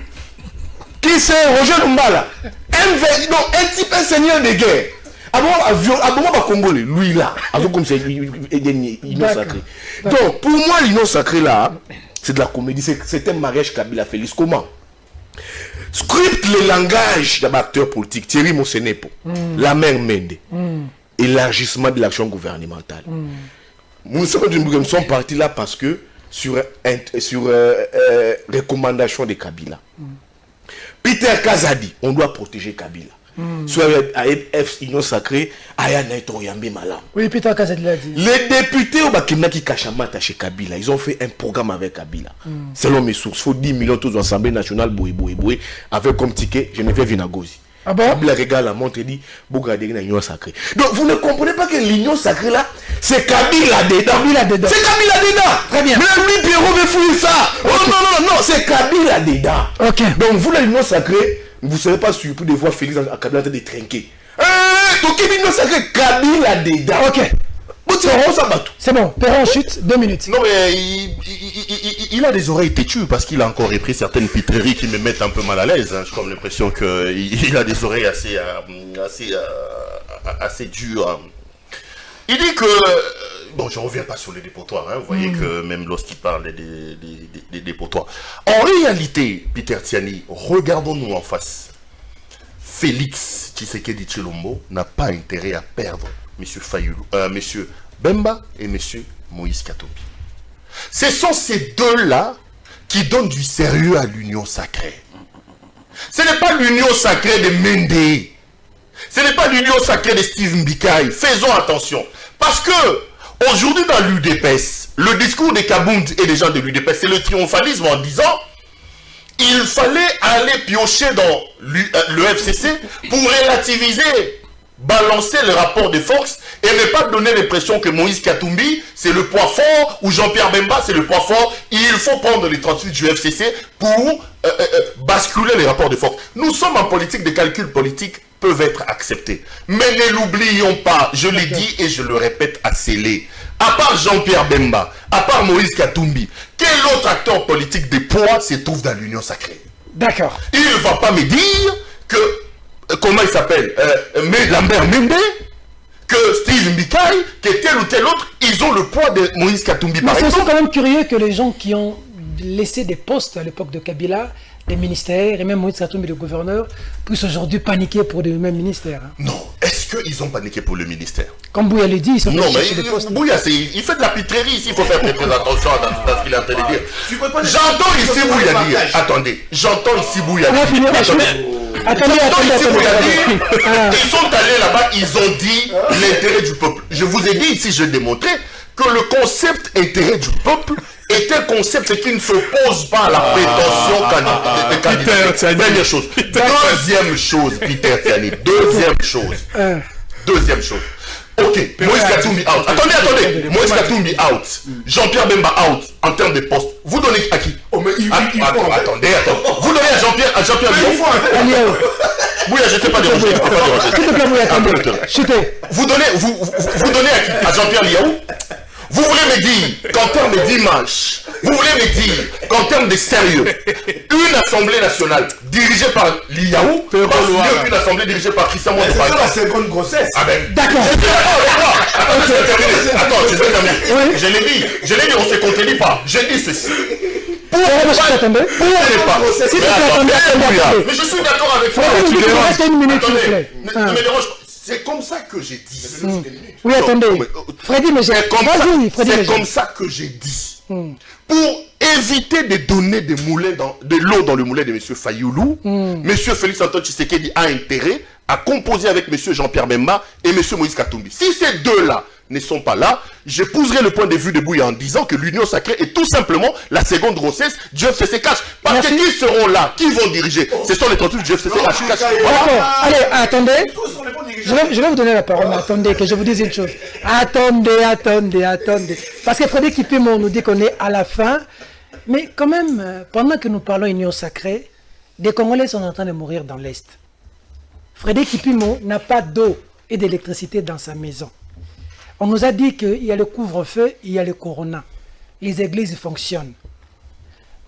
[SPEAKER 4] qui c'est Roger Lumbala M20 non un type un seigneur de guerre. Aboma Congolais, lui là, comme c'est l'union sacrée. Donc, pour moi, l'union sacrée là, c'est de la comédie. C'est un mariage Kabila Félix. Comment? Script le langage d'un acteur politique, Thierry Mosenepo, la mère Mende, élargissement de l'action gouvernementale. Nous sommes partis là parce que, sur recommandation de Kabila, Peter Kazadi, on doit protéger Kabila. Soit AFF Union Sacrée, Aya Naito Yambi Malam.
[SPEAKER 1] Oui, Peter Kazadi l'a dit.
[SPEAKER 4] Les députés au Bakimaki Kachamata chez Kabila, ils ont fait un programme avec Kabila. Selon mes sources, il faut 10 millions tous l'Assemblée nationale, Boué, avec comme ticket Geneviève Vinagozi.
[SPEAKER 1] Ah bon?
[SPEAKER 4] Kabila regarde la montre et dit Bougradé dans l'Union Sacrée. Donc vous ne comprenez pas que l'Union Sacrée là, c'est Kabila dedans. C'est Kabila dedans.
[SPEAKER 1] Très bien.
[SPEAKER 4] Mais lui, Pierrot veut fouiller ça. Okay. Oh non, c'est Kabila dedans.
[SPEAKER 1] Ok.
[SPEAKER 4] Donc vous, l'Union Sacrée, vous ne serez pas surpris de voir Félix à Kabila en train de trinquer. Donc l'Union Sacrée, Kabila dedans.
[SPEAKER 1] Ok. C'est bon, Perrault chute, 2 minutes.
[SPEAKER 2] Non mais il a des oreilles têtues parce qu'il a encore repris certaines pitreries qui me mettent un peu mal à l'aise. J'ai comme l'impression qu'il a des oreilles assez dures. Il dit que bon, je ne reviens pas sur les dépotoirs. Hein. Vous voyez que même lorsqu'il parle des dépotoirs. En réalité, Peter Tiani, regardons-nous en face. Félix Tshisekedi Tshilombo n'a pas intérêt à perdre M. Bemba et M. Moïse Katumbi. Ce sont ces deux-là qui donnent du sérieux à l'union sacrée. Ce n'est pas l'union sacrée de Mende. Ce n'est pas l'union sacrée de Steve Mbikai. Faisons attention. Parce que, aujourd'hui dans l'UDPS, le discours des Kabound et des gens de l'UDPS, c'est le triomphalisme en disant il fallait aller piocher dans le FCC pour relativiser, balancer le rapport de force et ne pas donner l'impression que Moïse Katumbi c'est le poids fort ou Jean-Pierre Bemba c'est le poids fort. Il faut prendre les 38 du FCC pour basculer les rapports de force. Nous sommes en politique, des calculs politiques peuvent être acceptés. Mais ne l'oublions pas, je l'ai dit et je le répète à scellé. À part Jean-Pierre Bemba, à part Moïse Katumbi, quel autre acteur politique de poids se trouve dans l'Union sacrée?
[SPEAKER 1] D'accord.
[SPEAKER 2] Il ne va pas me dire que, comment il s'appelle, Lambert Mende, que Steve Mbikai, que tel ou tel autre, ils ont le poids de Moïse Katumbi.
[SPEAKER 1] Mais c'est quand même curieux que les gens qui ont laissé des postes à l'époque de Kabila, des ministères, et même Moïse Katumbi, le gouverneur, puissent aujourd'hui paniquer pour le même ministère. Hein.
[SPEAKER 2] Non, est-ce qu'ils ont paniqué pour le ministère?
[SPEAKER 1] Comme Bouya l'a dit, ils sont
[SPEAKER 2] non, mais
[SPEAKER 1] des postes.
[SPEAKER 2] Bouya, il fait de la pitrerie ici, il faut faire très attention à ce qu'il est en train de dire. J'entends ici Bouya dire, attendez, j'entends ici Bouya dire,
[SPEAKER 1] attendez,
[SPEAKER 2] ils sont allés là-bas, ils ont dit l'intérêt du peuple. Je vous ai dit ici, je démontrais que le concept intérêt du peuple est un concept qui ne s'oppose pas à la prétention de candidature. Première chose. Deuxième chose, Peter Tiani. Deuxième chose. Ok, Moïse Katumbi out. Attendez. Moïse Katumbi out. Jean-Pierre Bemba out en termes de poste. Vous donnez à qui? Attendez. Vous donnez à Jean-Pierre Bemba. Oui, je ne t'ai pas dérangé. Vous donnez à qui? À Jean-Pierre Liaou? Vous voulez me dire qu'en termes d'image, vous voulez me dire qu'en termes de sérieux, une assemblée nationale dirigée par Liaou passe mieux qu'une assemblée dirigée par Christian Moïse?
[SPEAKER 4] C'est la seconde grossesse.
[SPEAKER 2] Ah ben,
[SPEAKER 1] d'accord.
[SPEAKER 2] Je vais terminer. Je l'ai dit, on ne se contredit pas. Je dis ceci.
[SPEAKER 1] Mais
[SPEAKER 2] je suis d'accord avec toi. C'est comme ça que j'ai dit.
[SPEAKER 1] Oui, attendez. Freddy, mais
[SPEAKER 2] c'est comme ça que j'ai dit. Pour éviter de donner de l'eau dans le moulin de M. Fayoulou, M. Félix Antoine Tshisekedi a intérêt à composer avec M. Jean-Pierre Bemba et M. Moïse Katumbi. Si ces deux-là ne sont pas là, j'épouserai le point de vue de Bouya en disant que l'union sacrée est tout simplement la seconde grossesse du FCC Cash. Parce que qui seront là? Qui vont diriger? Ce sont les 38 du FCC Cash.
[SPEAKER 1] D'accord. Allez, attendez. Je vais vous donner la parole, mais attendez, que je vous dise une chose. Attendez. Parce que Frédéric Kipimo nous dit qu'on est à la fin. Mais quand même, pendant que nous parlons union sacrée, des Congolais sont en train de mourir dans l'Est. Frédéric Kipimo n'a pas d'eau et d'électricité dans sa maison. On nous a dit qu'il y a le couvre-feu, il y a le corona. Les églises fonctionnent.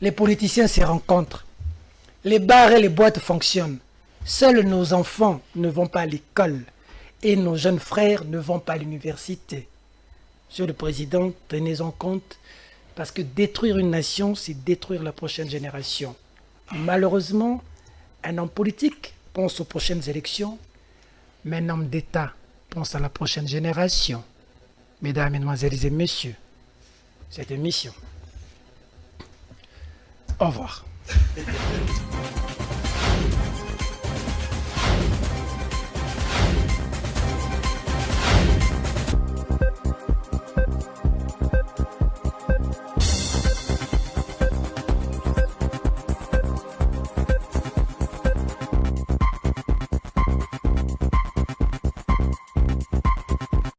[SPEAKER 1] Les politiciens se rencontrent. Les bars et les boîtes fonctionnent. Seuls nos enfants ne vont pas à l'école et nos jeunes frères ne vont pas à l'université. Monsieur le Président, tenez-en compte, parce que détruire une nation, c'est détruire la prochaine génération. Malheureusement, un homme politique pense aux prochaines élections, mais un homme d'État pense à la prochaine génération. Mesdames, Mesdemoiselles et Messieurs, cette émission. Au revoir.